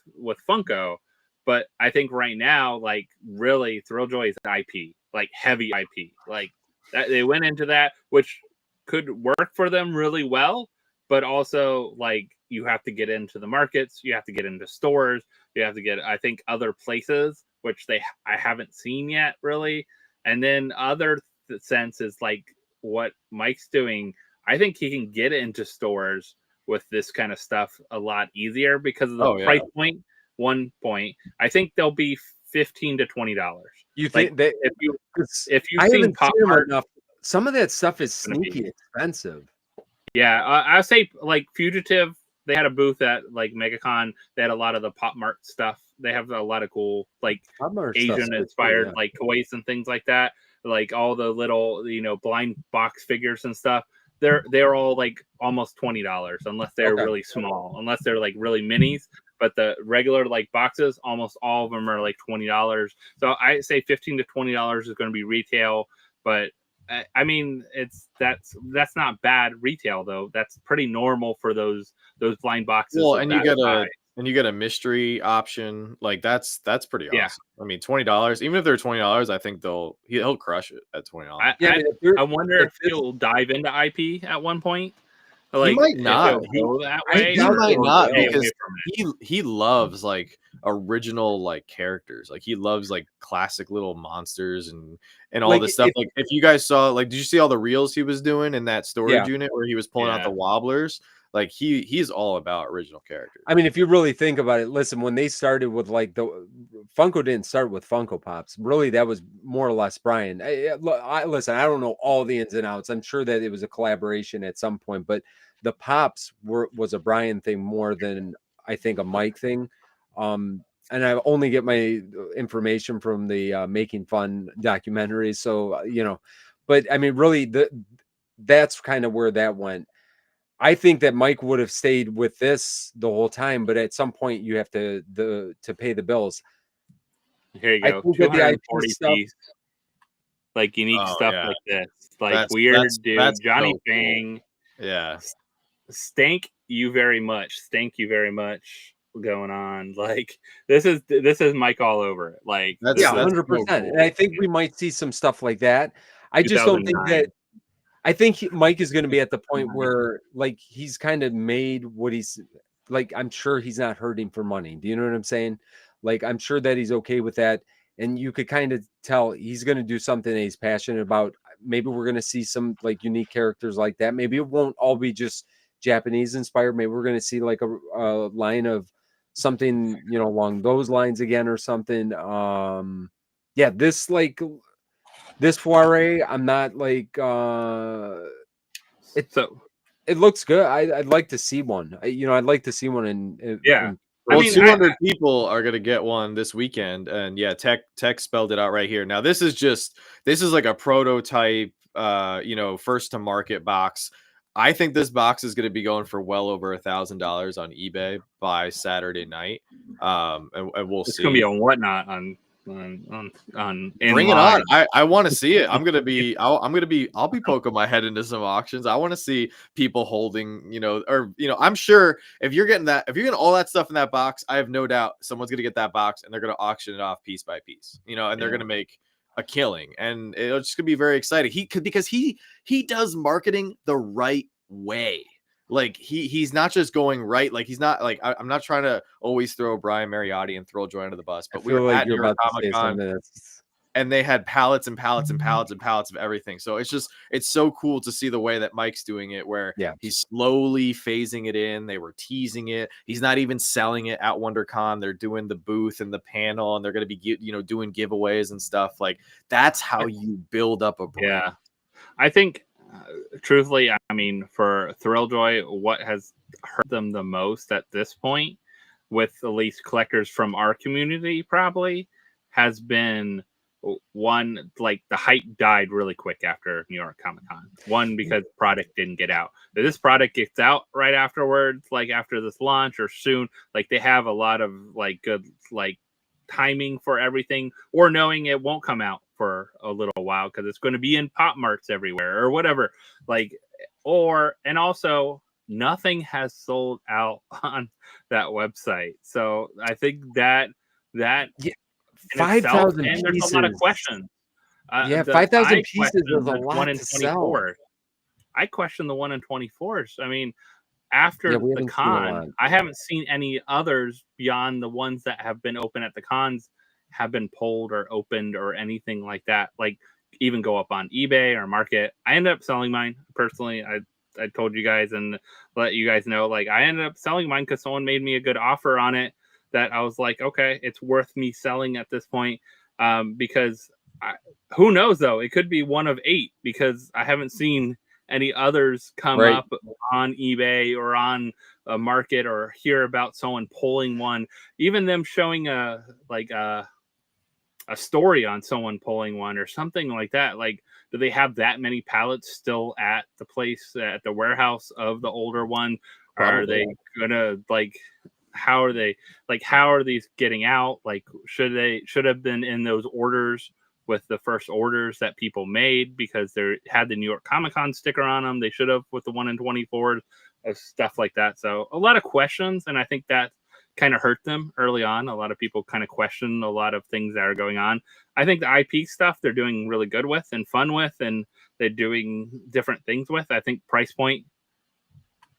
Funko. But I think right now, like really, Thrilljoy is IP, like heavy IP. Like that, they went into that, which could work for them really well. But also, like you have to get into the markets, you have to get into stores, you have to get, I think, other places, which I haven't seen yet really. And then other sense is like what Mike's doing. I think he can get into stores with this kind of stuff a lot easier because of the price point. 1 point, I think they'll be $15 to $20. You think that if you I haven't seen them enough, some of that stuff is sneaky expensive. Yeah, I say like Fugitive. They had a booth at like Megacon. They had a lot of the Pop Mart stuff. They have a lot of cool like Asian inspired like toys and things like that. Like all the little blind box figures and stuff. They're all like almost $20 unless they're really small, unless they're like really minis. But the regular like boxes, almost all of them are like $20. So I say $15 to $20 is going to be retail. But I mean, that's not bad retail though. That's pretty normal for those blind boxes. Well, and you get a mystery option. Like that's pretty awesome. I mean, $20, even if they're $20, I think he'll crush it at $20. I wonder if he'll dive into IP at one point. Like, he might not go that way. He might not because he loves like original like characters. Like he loves like classic little monsters and all like, this stuff. Like if you guys saw, like, did you see all the reels he was doing in that storage unit where he was pulling out the wobblers? Like he's all about original characters. I mean, if you really think about it, listen, when they started with like the Funko didn't start with Funko Pops. Really, that was more or less Brian. Listen, I don't know all the ins and outs. I'm sure that it was a collaboration at some point, but the Pops was a Brian thing more than I think a Mike thing. And I only get my information from the Making Fun documentaries. So, but I mean, really, that's kind of where that went. I think that Mike would have stayed with this the whole time, but at some point you have to pay the bills. Here you go. 240 piece, like unique stuff like this, like that's weird dude. That's Johnny so Fang. Cool. Yeah. Thank you very much going on. Like this is Mike all over it. Like that's 100%. So cool. And I think we might see some stuff like that. I just don't think that. I think Mike is going to be at the point where like he's kind of made what he's like. I'm sure he's not hurting for money. Do you know what I'm saying? Like I'm sure that he's okay with that. And you could kind of tell he's going to do something that he's passionate about. Maybe we're going to see some like unique characters like that. Maybe it won't all be just Japanese inspired. Maybe we're going to see like a line of something, along those lines again or something. This foray, I'm not like it looks good. I'd like to see one. I'd like to see one in well, 200 people are gonna get one this weekend, and Tech spelled it out right here. Now this is like a prototype, first to market box. I think this box is gonna be going for well over $1,000 on eBay by Saturday night. And we'll see. It's gonna be on Whatnot on bring it on. I want to see it. I'll be poking my head into some auctions. I want to see people holding, I'm sure if you're getting all that stuff in that box, I have no doubt someone's going to get that box and they're going to auction it off piece by piece, and they're going to make a killing, and it's just going to be very exciting. Because he does marketing the right way. Like he's not just going right. Like he's not like I'm not trying to always throw Brian Mariotti and throw Joy under the bus, I but we feel were like at you're New York about to Comic say Con something that's and they had pallets and pallets and pallets and pallets of everything. So it's so cool to see the way that Mike's doing it, where yeah. he's slowly phasing it in. They were teasing it. He's not even selling it at WonderCon. They're doing the booth and the panel, and they're going to be doing giveaways and stuff. Like that's how you build up a brand. Yeah, I think truthfully, I mean, for Thrilljoy, what has hurt them the most at this point, with at least collectors from our community, probably has been one, like the hype died really quick after New York Comic Con. One, because product didn't get out. If this product gets out right afterwards, like after this launch or soon, like they have a lot of like good like timing for everything, or knowing it won't come out for a little while because it's going to be in pop marts everywhere or whatever. Like, or and also nothing has sold out on that website. So I think that Yeah, in itself, 5,000 and pieces. there's a lot of questions. Yeah, The 5,000 I pieces is question a the lot 1 in to sell. 24. I question the 1 in 24s. I mean, Yeah, after we the haven't seen a lot. con, I haven't seen any others beyond the ones that have been open at the cons have been pulled or opened or anything like that. Like even go up on eBay or market. I ended up selling mine personally. I told you guys and let you guys know. Like I ended up selling mine because someone made me a good offer on it. That I was like, okay, it's worth me selling at this point. Because who knows though? It could be one of 8 because I haven't seen any others come Right. up on eBay or on a market or hear about someone pulling one. Even them showing a story on someone pulling one or something like that. Like, do they have that many pallets still at the place at the warehouse of the older one? Probably. Are they gonna like? How are they like? How are these getting out? Like, should have been in those orders with the first orders that people made because they had the New York Comic Con sticker on them. They should have with the 1 in 24 of stuff like that. So a lot of questions, and I think that kind of hurt them early on. A lot of people kind of question a lot of things that are going on. I think the IP stuff they're doing really good with and fun with, and they're doing different things with. I think price point,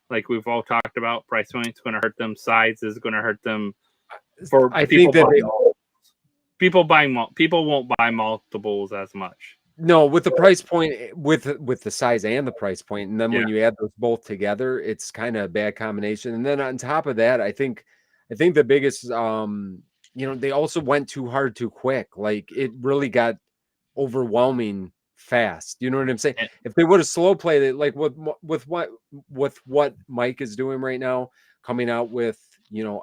like we've all talked about, price point's going to hurt them. Size is going to hurt them. For I people think that people won't buy multiples as much. no, with the price point, with the size and the price point, and then when Yeah. you add those both together, it's kind of a bad combination. And then on top of that, I think the biggest, they also went too hard too quick. Like it really got overwhelming fast. You know what I'm saying? And- If they would have slow played it, like with what Mike is doing right now, coming out with,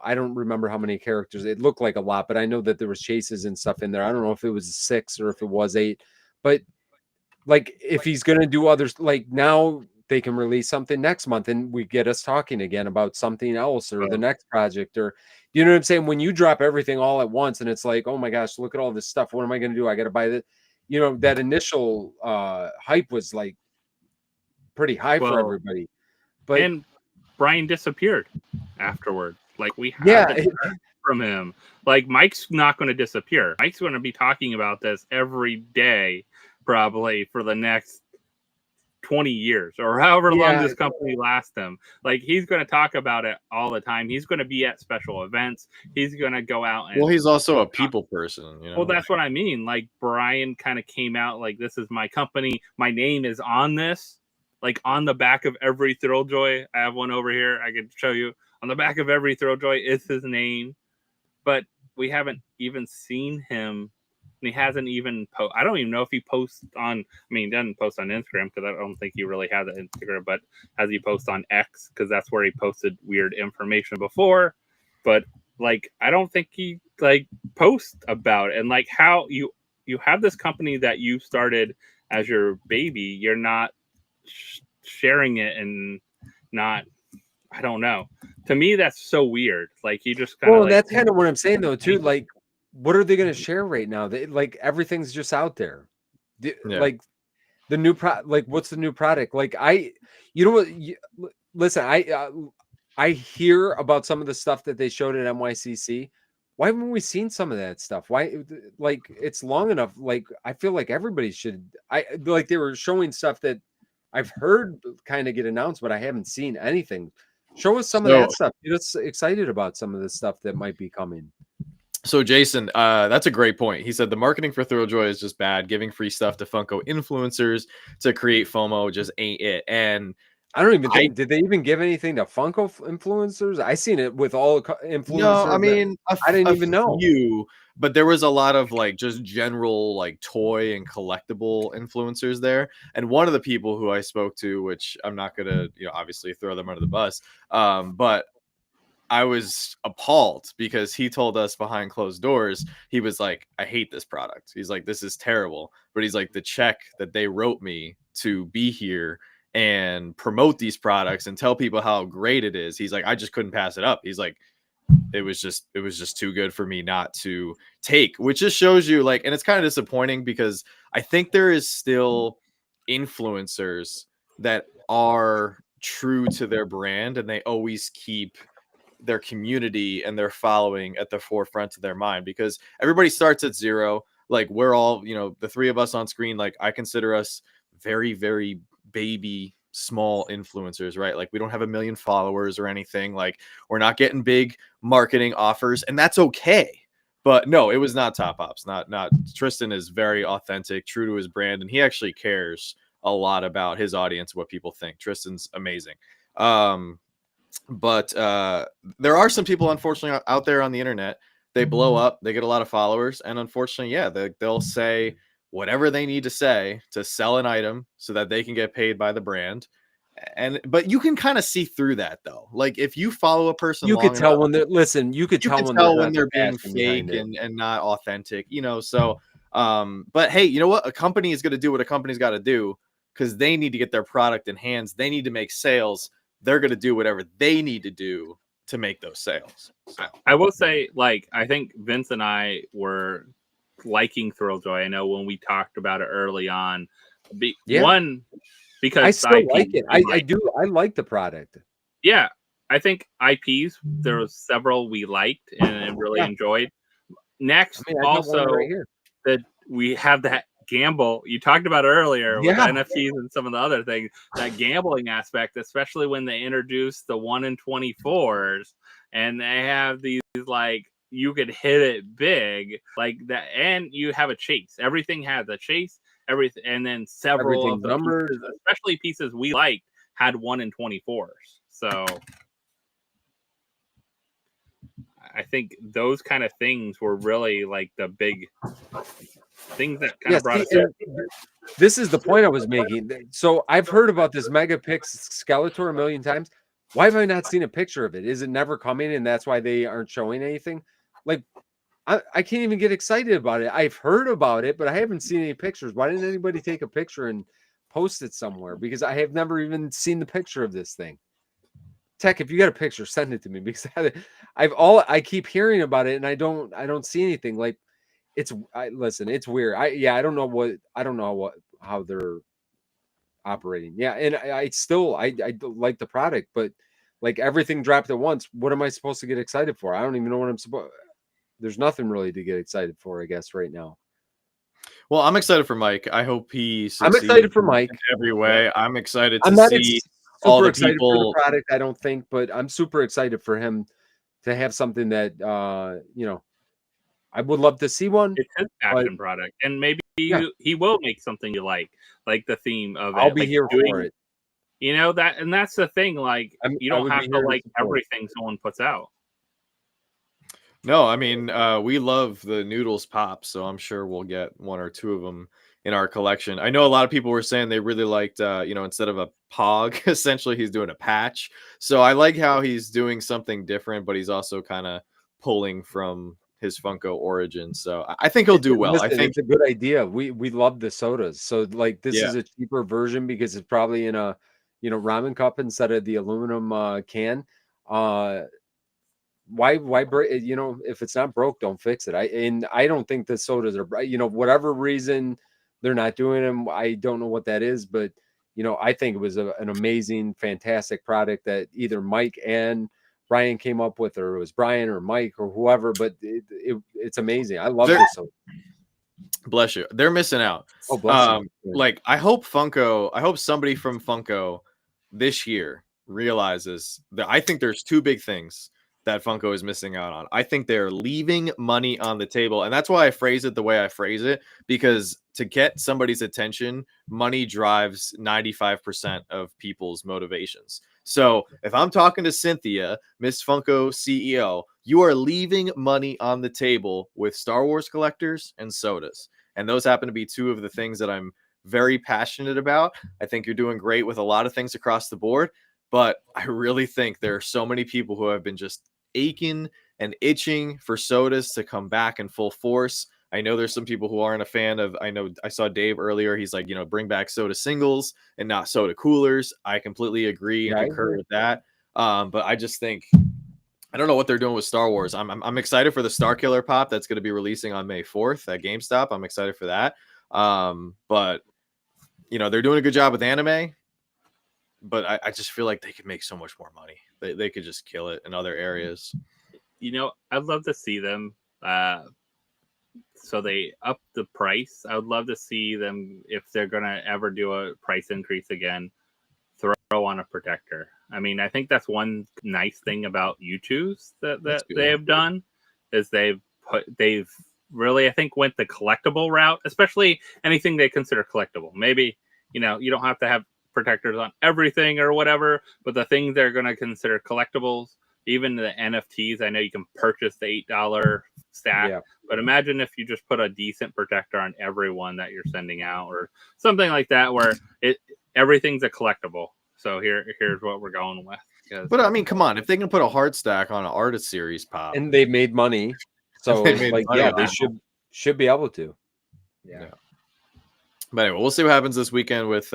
I don't remember how many characters. It looked like a lot, but I know that there was chases and stuff in there. I don't know if it was 6 or if it was 8, but like if he's gonna do others, like now they can release something next month and we get us talking again about something else or the next project, or you know what I'm saying? When you drop everything all at once and it's like, oh my gosh, look at all this stuff. What am I gonna do? I gotta buy that. That initial hype was like pretty high for everybody. But and Brian disappeared afterward. Like we yeah, haven't heard from him. Like Mike's not going to disappear. Mike's going to be talking about this every day, probably for the next 20 years or however long this company lasts him. Like he's going to talk about it all the time. He's going to be at special events. He's going to go out and he's also a people person, Well, that's what I mean. Like Brian kind of came out like, this is my company. My name is on this. Like on the back of every Thrilljoy. I have one over here. I can show you. On the back of every Thrilljoy is his name. But we haven't even seen him. And he hasn't even I don't even know if he posts on, he doesn't post on Instagram because I don't think he really has an Instagram, but has he post on X because that's where he posted weird information before. But like, I don't think he like posts about it. And like how you have this company that you started as your baby, you're not sharing it and not, I don't know. To me, that's so weird. Like he just kind of that's kind of what I'm saying though too. Like, what are they going to share right now? Like everything's just out there. Like the new like what's the new product? Like listen, I hear about some of the stuff that they showed at NYCC. Why haven't we seen some of that stuff? Why, like, it's long enough. Like, I feel like everybody should. Like they were showing stuff that I've heard kind of get announced, but I haven't seen anything. Show us some of So- that stuff. Get us excited about some of the stuff that might be coming. So Jason, that's a great point. He said the marketing for Thrilljoy is just bad. Giving free stuff to Funko influencers to create FOMO just ain't it. And I don't even think, did they even give anything to Funko influencers? I seen it with all influencers. no, I mean, I didn't even know. But there was a lot of like just general like toy and collectible influencers there. And one of the people who I spoke to, which I'm not gonna, obviously throw them under the bus, but I was appalled because he told us behind closed doors, he was like, I hate this product. He's like, this is terrible. But he's like, the check that they wrote me to be here and promote these products and tell people how great it is. He's like, I just couldn't pass it up. He's like, it was just too good for me not to take, which just shows you like, and it's kind of disappointing because I think there is still influencers that are true to their brand and they always keep their community and their following at the forefront of their mind, because everybody starts at zero. Like we're all, the three of us on screen, like I consider us very, very baby small influencers, right? Like we don't have 1 million followers or anything. Like we're not getting big marketing offers, and that's okay. But no, it was not Top Ops. Not Tristan is very authentic, true to his brand, and he actually cares a lot about his audience, what people think. Tristan's amazing. But there are some people, unfortunately, out there on the internet. They blow up, they get a lot of followers, and unfortunately, yeah, they'll say whatever they need to say to sell an item so that they can get paid by the brand. But you can kind of see through that though. Like if you follow a person, you could tell when they're you could tell when they're being fake and not authentic, so but hey, you know what? A company is going to do what a company's got to do because they need to get their product in hands. They need to make sales. They're going to do whatever they need to do to make those sales. So. I will say, like, I think Vince and I were liking Thrilljoy. I know when we talked about it early on, one, because I still like it. I do. I like the product. Yeah. I think IPs, there was several we liked and really enjoyed. Next, also, that we have that gamble you talked about earlier with NFTs and some of the other things, that gambling aspect, especially when they introduced the 1 in 24s and they have these like you could hit it big like that, and you have a chase. Everything has a chase, everything, and then several of the numbers, especially pieces we liked, had 1 in 24s. So I think those kind of things were really like the big things that kind of brought us in. This is the point I was making. So I've heard about this Megapix Skeletor 1 million times. Why have I not seen a picture of it? Is it never coming and that's why they aren't showing anything? Like, I can't even get excited about it. I've heard about it, but I haven't seen any pictures. Why didn't anybody take a picture and post it somewhere? Because I have never even seen the picture of this thing. Tech, if you got a picture, send it to me, because I keep hearing about it and I don't see anything. Like listen, it's weird. I don't know how they're operating. Yeah, and I still like the product, but like everything dropped at once. What am I supposed to get excited for? I don't even know what I'm supposed. There's nothing really to get excited for, I guess, right now. Well, I'm excited for Mike. I hope he I'm excited for Mike in every way. I'm excited to see all the people for the product, I don't think, but I'm super excited for him to have something that I would love to see one. It's his passion product, and maybe he will make something you like the theme of it. I'll be here for it. That, and that's the thing. Like, you don't have to like everything someone puts out. No, I mean, we love the Noodles Pop, so I'm sure we'll get 1 or 2 of them in our collection. I know a lot of people were saying they really liked, instead of a pog, essentially he's doing a patch. So I like how he's doing something different, but he's also kind of pulling from his Funko origin. So I think he'll do well. Listen, I think it's a good idea. We love the sodas. So like this is a cheaper version because it's probably in a ramen cup instead of the aluminum can. Why break? If it's not broke, don't fix it. I don't think the sodas are, whatever reason they're not doing them. I don't know what that is, but I think it was an amazing, fantastic product that either Mike and Brian came up with, or it was Brian or Mike or whoever. But it's amazing. I love this soda. Bless you. They're missing out. Oh, bless you. Like I hope somebody from Funko this year realizes that I think there's two big things that Funko is missing out on. I think they're leaving money on the table. And that's why I phrase it the way I phrase it, because to get somebody's attention, money drives 95% of people's motivations. So if I'm talking to Cynthia, Miss Funko CEO, you are leaving money on the table with Star Wars collectors and sodas. And those happen to be two of the things that I'm very passionate about. I think you're doing great with a lot of things across the board, but I really think there are so many people who have been just aching and itching for sodas to come back in full force. I know there's some people who aren't a fan of, I know I saw Dave earlier. He's like, bring back soda singles and not soda coolers. I completely agree and concur with that. But I just think, I don't know what they're doing with Star Wars. I'm excited for the Star Killer Pop that's going to be releasing on May 4th at GameStop. I'm excited for that. But they're doing a good job with anime, but I just feel like they could make so much more money. They could just kill it in other areas. I'd love to see them. So they up the price. I would love to see them, if they're going to ever do a price increase again, throw on a protector. I mean, I think that's one nice thing about U2s that they have done, is they've really, I think, went the collectible route, especially anything they consider collectible. Maybe, you don't have to have protectors on everything or whatever, but the things they're going to consider collectibles, even the NFTs, I know you can purchase the $8 stack, but imagine if you just put a decent protector on every one that you're sending out or something like that, where everything's a collectible. So here's what we're going with. But I mean, come on, if they can put a hard stack on an artist series pop, and they made money, so they should be able to. Yeah. But anyway, we'll see what happens this weekend with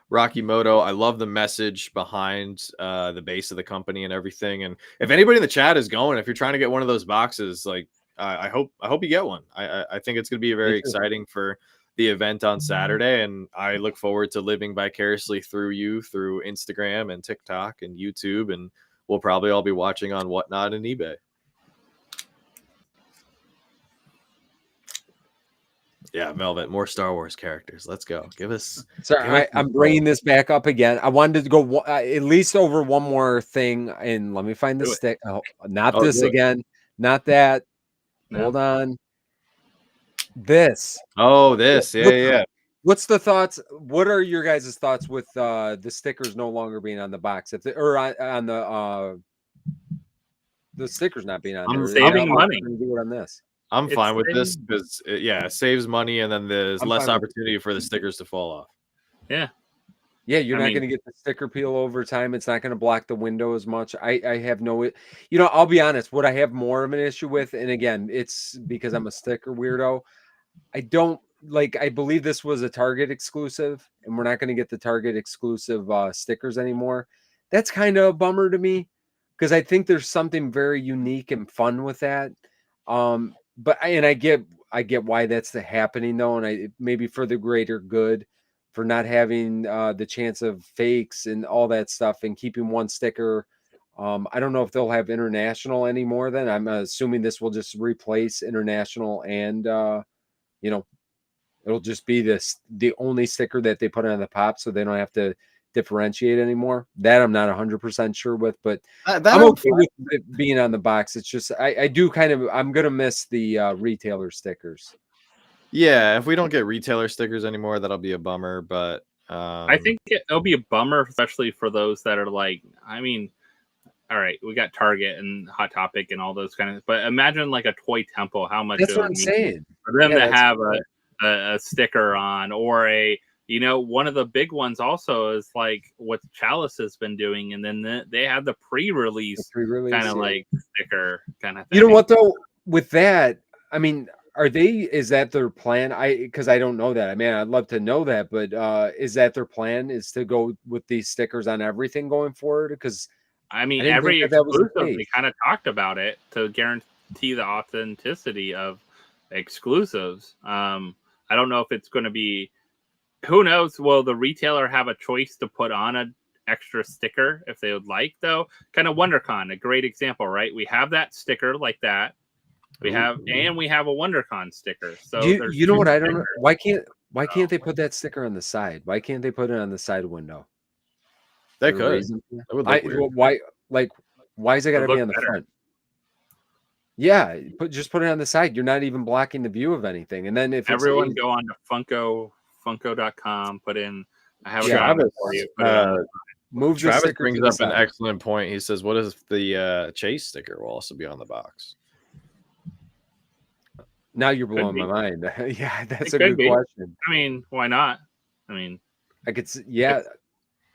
Rocky Moto. I love the message behind the base of the company and everything. And if anybody in the chat is going, if you're trying to get one of those boxes, like I hope you get one. I think it's going to be very exciting for the event on Saturday, and I look forward to living vicariously through you through Instagram and TikTok and YouTube, and we'll probably all be watching on Whatnot and eBay. Yeah, Velvet, more Star Wars characters. Let's go. Give us. Sorry, I'm bringing this back up again. I wanted to go at least over one more thing, and let me find the stick. Oh, not this again. Not that. No. Hold on. This. Oh, this. Yeah. What's the thoughts? What are your guys' thoughts with the stickers no longer being on the box? Or on the stickers not being on there? Saving money. Do it on this. I'm fine with this because it saves money, and then there's less opportunity for the stickers to fall off. Yeah. Yeah, you're not going to get the sticker peel over time. It's not going to block the window as much. I have no, I'll be honest. What I have more of an issue with, and again, it's because I'm a sticker weirdo. I believe this was a Target exclusive, and we're not going to get the Target exclusive stickers anymore. That's kind of a bummer to me, because I think there's something very unique and fun with that. But I get why that's happening though, and maybe for the greater good, for not having the chance of fakes and all that stuff, and keeping one sticker. I don't know if they'll have international anymore. Then I'm assuming this will just replace international, and it'll just be the only sticker that they put on the pop, so they don't have to differentiate anymore. That I'm not 100% sure with, but I'm okay with it being on the box. It's just I do I'm gonna miss the retailer stickers. Yeah, if we don't get retailer stickers anymore, that'll be a bummer. But I think it'll be a bummer, especially for those that are like, I mean, all right, we got Target and Hot Topic and all those kind of, but imagine like a Toy Temple, how much that's what I'm saying for them to have a sticker on, or one of the big ones also is like what Chalice has been doing, and then they have the pre-release kind of like sticker kind of thing. You know what though, with that, I mean, is that their plan? Because I don't know that. I mean, I'd love to know that, but is that their plan, is to go with these stickers on everything going forward? Because I mean, every exclusive, they kind of talked about it to guarantee the authenticity of exclusives. I don't know if it's going to be, who knows? Will the retailer have a choice to put on an extra sticker if they would like, though? Kind of WonderCon, a great example, right? We have that sticker like that. We have a WonderCon sticker. So you know what I don't know? stickers. Why can't they put that sticker on the side? Why can't they put it on the side window? They Is there a could. reason for that? That would look weird. Why is it got to be on the better. front? Yeah, just put it on the side. You're not even blocking the view of anything. And then if everyone go on to funko.com, put in I have Travis, a for you. Put it on the move the Travis sticker brings to the up an side. excellent point. He says, "What if the Chase sticker will also be on the box?" Now you're blowing my mind. Yeah, that's a could good be. question. I mean, why not? I mean, I could see, yeah.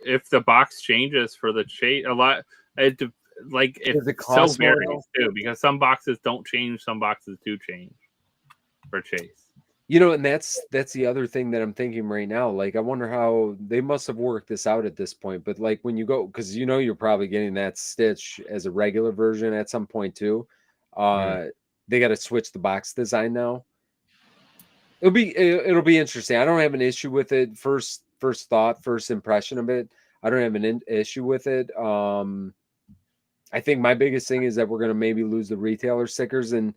If the box changes for the Chase, a lot, it so varies too, because some boxes don't change, some boxes do change for Chase. You know, and that's the other thing that I'm thinking right now. Like, I wonder how they must have worked this out at this point. But like when you go, because you know you're probably getting that Stitch as a regular version at some point too. They got to switch the box design now. It'll be interesting. I don't have an issue with it. First thought, first impression of it, I don't have an issue with it. I think my biggest thing is that we're going to maybe lose the retailer stickers, and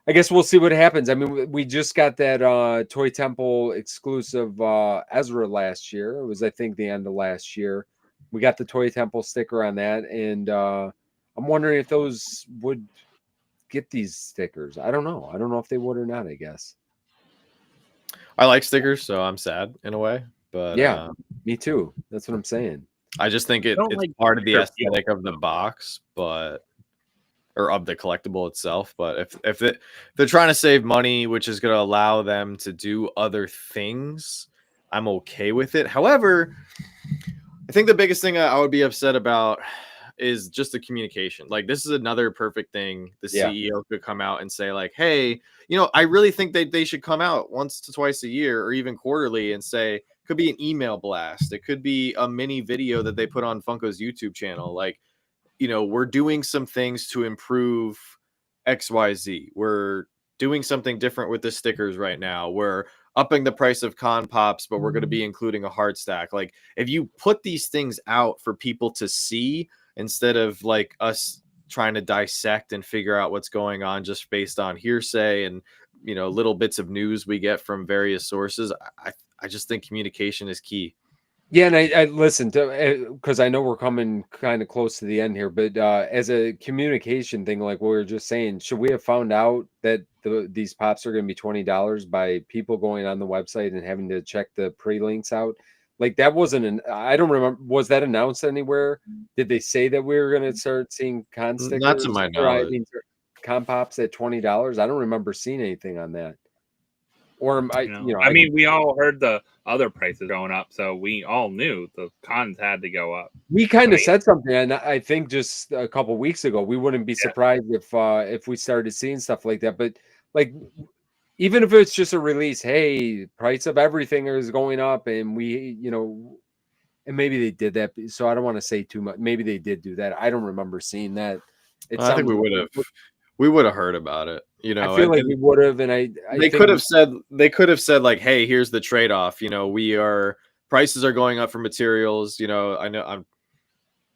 I guess we'll see what happens. I mean, we just got that Toy Temple exclusive Ezra last year. It was, I think, the end of last year. We got the Toy Temple sticker on that, and I'm wondering if those would get these stickers. I don't know. I don't know if they would or not, I guess. I like stickers, so I'm sad in a way. But yeah, me too. That's what I'm saying. I just think it's like part of the aesthetic of the box, or of the collectible itself. But if they're trying to save money, which is going to allow them to do other things, I'm okay with it. However, I think the biggest thing I would be upset about is just the communication. Like, this is another perfect thing. The CEO could come out and say, like, hey, you know, I really think they should come out once to twice a year or even quarterly and say, could be an email blast. It could be a mini video that they put on Funko's YouTube channel. Like, you know, we're doing some things to improve XYZ. We're doing something different with the stickers right now. We're upping the price of con pops, but we're going to be including a hard stack. Like, if you put these things out for people to see, instead of like us trying to dissect and figure out what's going on just based on hearsay and, you know, little bits of news we get from various sources, I just think communication is key. Yeah, and I listen to, because I know we're coming kind of close to the end here, but as a communication thing, like what we were just saying, should we have found out that these pops are going to be $20 by people going on the website and having to check the pre-links out? Like, that wasn't I don't remember, was that announced anywhere? Did they say that we were going to start seeing con stickers? Not to my knowledge. Con pops at $20? I don't remember seeing anything on that. Or I mean, we all heard the other prices going up, so we all knew the cons had to go up. We kind of said something, and I think just a couple weeks ago, we wouldn't be surprised if we started seeing stuff like that. But like, even if it's just a release, hey, price of everything is going up, and we, you know, and maybe they did that. So I don't want to say too much. Maybe they did do that. I don't remember seeing that. I think we would have. We would have heard about it, you know. I feel like we would have, and they could have said like, "Hey, here's the trade-off. You know, prices are going up for materials. You know, I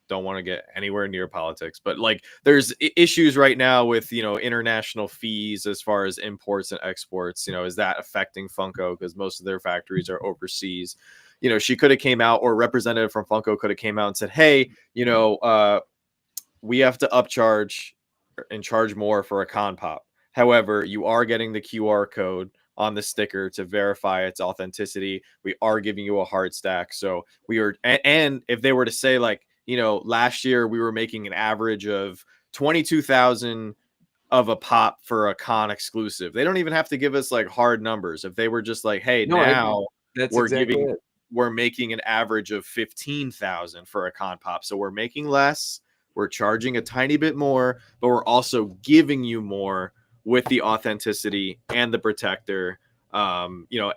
don't want to get anywhere near politics, but like, there's issues right now with, you know, international fees as far as imports and exports. You know, is that affecting Funko because most of their factories are overseas? You know, she could have came out, or a representative from Funko could have came out and said, "Hey, you know, we have to upcharge and charge more for a con pop. However, you are getting the QR code on the sticker to verify its authenticity. We are giving you a hard stack." So we are, and if they were to say, like, you know, last year we were making an average of 22,000 of a pop for a con exclusive. They don't even have to give us like hard numbers. If they were just like, hey, now we're making an average of 15,000 for a con pop. So we're making less. We're charging a tiny bit more, but we're also giving you more with the authenticity and the protector. You know,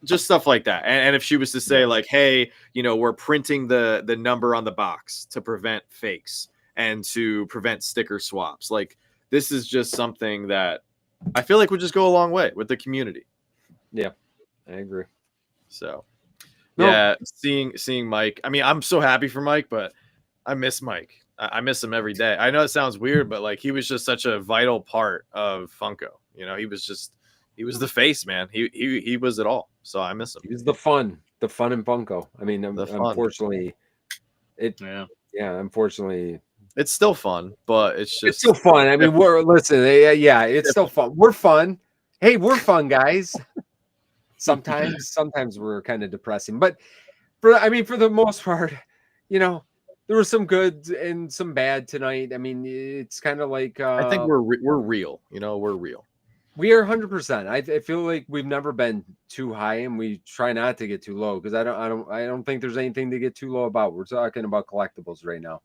just stuff like that. And if she was to say like, hey, you know, we're printing the number on the box to prevent fakes and to prevent sticker swaps. Like, this is just something that I feel like would just go a long way with the community. Yeah, I agree. So, yeah, seeing Mike. I mean, I'm so happy for Mike, but I miss Mike. I miss him every day. I know it sounds weird, but like he was just such a vital part of Funko. You know, he was the face, man. He was it all. So I miss him. He was the fun in Funko. I mean, unfortunately, unfortunately, it's still fun, but it's still fun. I mean, it's still fun. We're fun. Hey, we're fun guys. Sometimes we're kind of depressing, but for the most part, you know, there was some good and some bad tonight. I mean, it's kind of like I think we're real. You know, we're real. We are 100%. I feel like we've never been too high, and we try not to get too low because I don't think there's anything to get too low about. We're talking about collectibles right now.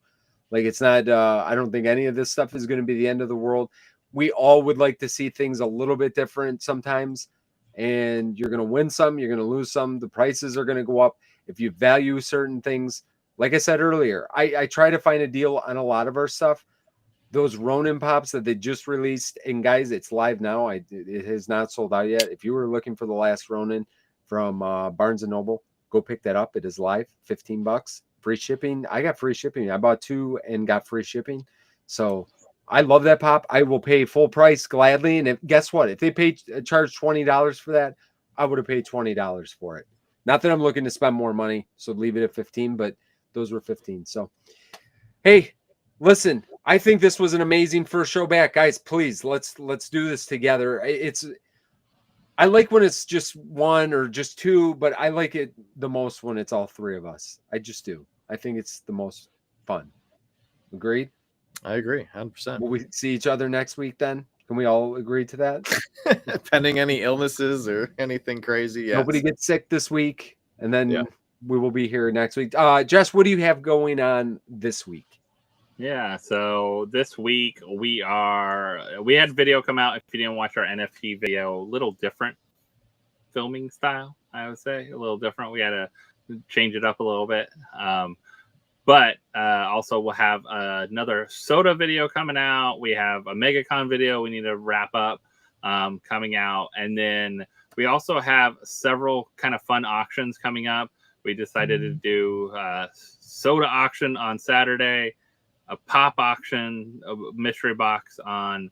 Like it's not. I don't think any of this stuff is going to be the end of the world. We all would like to see things a little bit different sometimes, and you're going to win some, you're going to lose some. The prices are going to go up if you value certain things. Like I said earlier, I try to find a deal on a lot of our stuff. Those Ronin pops that they just released, and guys, it's live now. It has not sold out yet. If you were looking for the last Ronin from Barnes & Noble, go pick that up. It is live, $15, free shipping. I got free shipping. I bought 2 and got free shipping. So I love that pop. I will pay full price gladly. And guess what? If they charge $20 for that, I would have paid $20 for it. Not that I'm looking to spend more money, so leave it at 15, but those were 15. So, hey, listen, I think this was an amazing first show back, guys. Please, let's do this together. I like when it's just one or just two, but I like it the most when it's all three of us. I just do. I think it's the most fun. Agreed? I agree, 100%. Will we see each other next week then? Can we all agree to that? Pending any illnesses or anything crazy. Yes. Nobody gets sick this week, and then we will be here next week. Jess, what do you have going on this week? Yeah, so this week we had video come out. If you didn't watch our NFT video, a little different filming style, I would say. A little different. We had to change it up a little bit. But also we'll have another soda video coming out. We have a Megacon video we need to wrap up coming out. And then we also have several kind of fun auctions coming up. We decided to do soda auction on Saturday, a pop auction, a mystery box on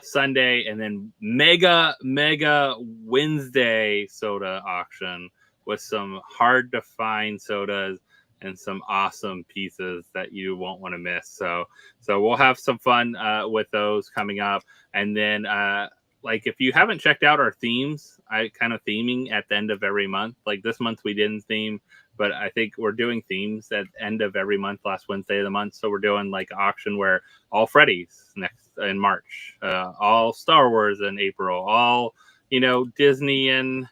Sunday, and then mega Wednesday soda auction with some hard to find sodas and some awesome pieces that you won't want to miss. So we'll have some fun with those coming up. And then like if you haven't checked out our themes, I kind of theming at the end of every month. Like this month we didn't theme, but I think we're doing themes at the end of every month, last Wednesday of the month. So we're doing like auction where all Freddy's next in March, all Star Wars in April, all, Disney and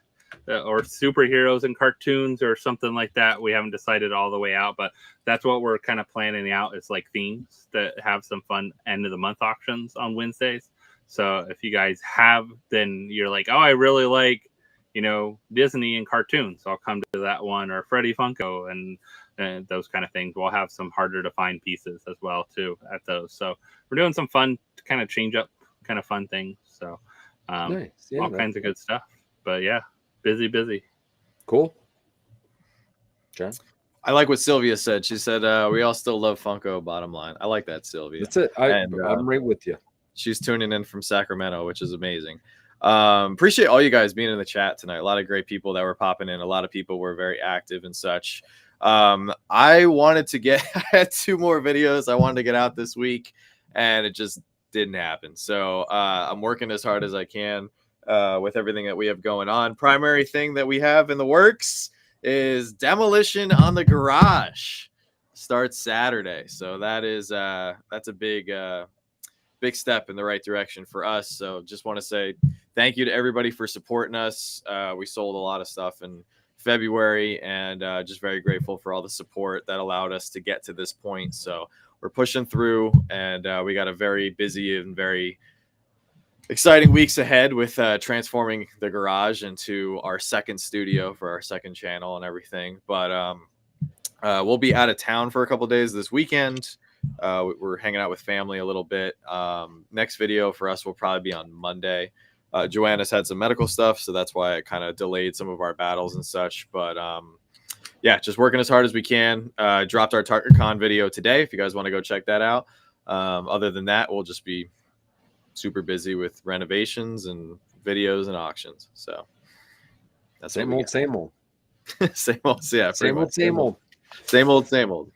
or superheroes and cartoons or something like that. We haven't decided all the way out, but that's what we're kind of planning out. Is like themes that have some fun end of the month auctions on Wednesdays. So if you guys have, then you're like, oh, I really like, Disney and cartoons. So I'll come to that one, or Freddy Funko and those kind of things. We'll have some harder to find pieces as well too at those. So we're doing some fun to kind of change up kind of fun things. So nice. All kinds of good stuff. But yeah, busy. Cool. John? I like what Sylvia said. She said, we all still love Funko, bottom line. I like that, Sylvia. That's it. I'm right with you. She's tuning in from Sacramento, which is amazing. Appreciate all you guys being in the chat tonight. A lot of great people that were popping in. A lot of people were very active and such. I wanted to I had 2 more videos I wanted to get out this week, and it just didn't happen. So I'm working as hard as I can with everything that we have going on. Primary thing that we have in the works is demolition on the garage. Starts Saturday. So that is that's a big step in the right direction for us. So just want to say thank you to everybody for supporting us. We sold a lot of stuff in February, and just very grateful for all the support that allowed us to get to this point. So we're pushing through, and we got a very busy and very exciting weeks ahead with transforming the garage into our second studio for our second channel and everything. But we'll be out of town for a couple days this weekend. We're hanging out with family a little bit. Next video for us will probably be on Monday. Joanna's had some medical stuff, so that's why I kind of delayed some of our battles and such. But yeah, just working as hard as we can. Dropped our TargetCon video today. If you guys want to go check that out. Other than that, we'll just be super busy with renovations and videos and auctions. So that's Same old, same old. Same old, yeah, Same old, same old. Same old, same old.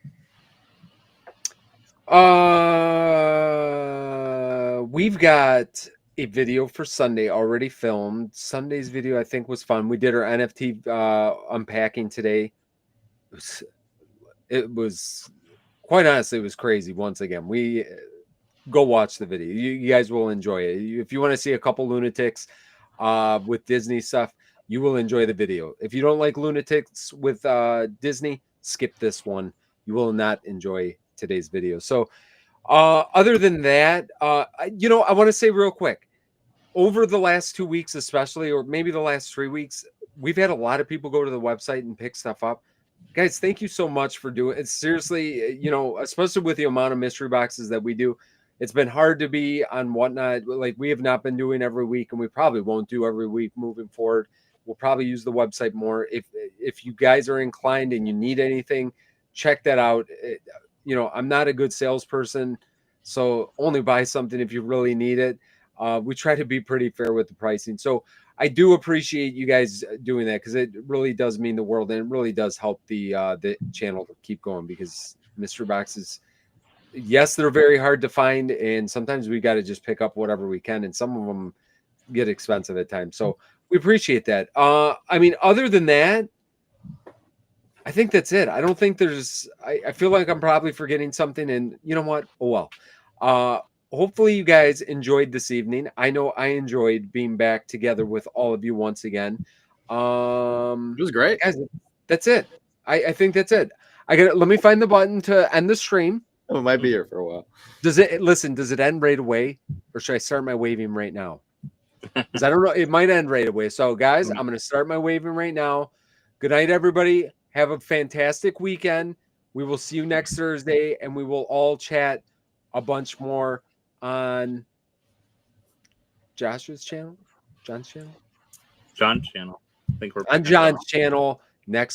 We've got a video for Sunday already filmed. Sunday's video, I think, was fun. We did our NFT unpacking today. It was quite honestly, it was crazy. Once again, we go watch the video. You guys will enjoy it. If you want to see a couple lunatics with Disney stuff, you will enjoy the video. If you don't like lunatics with Disney, skip this one. You will not enjoy today's video. So other than that, I want to say real quick, over the last 2 weeks, especially, or maybe the last 3 weeks, we've had a lot of people go to the website and pick stuff up. Guys, thank you so much for doing it. Seriously, especially with the amount of mystery boxes that we do, it's been hard to be on Whatnot. Like, we have not been doing every week, and we probably won't do every week moving forward. We'll probably use the website more. If you guys are inclined and you need anything, check that out. I'm not a good salesperson, so only buy something if you really need it. We try to be pretty fair with the pricing. So I do appreciate you guys doing that, because it really does mean the world, and it really does help the channel to keep going, because mystery boxes, yes, they're very hard to find, and sometimes we got to just pick up whatever we can, and some of them get expensive at times. So we appreciate that. Other than that, I think that's it. I don't think I feel like I'm probably forgetting something, and you know what? Oh, well. Hopefully you guys enjoyed this evening. I know I enjoyed being back together with all of you once again. It was great. Guys, that's it. I think that's it. Let me find the button to end the stream. Oh, it might be here for a while. Does it end right away, or should I start my waving right now? Because I don't know. It might end right away. So, guys, I'm going to start my waving right now. Good night, everybody. Have a fantastic weekend. We will see you next Thursday, and we will all chat a bunch more on Josh's channel, John's channel. John's channel. I think we're on John's channel next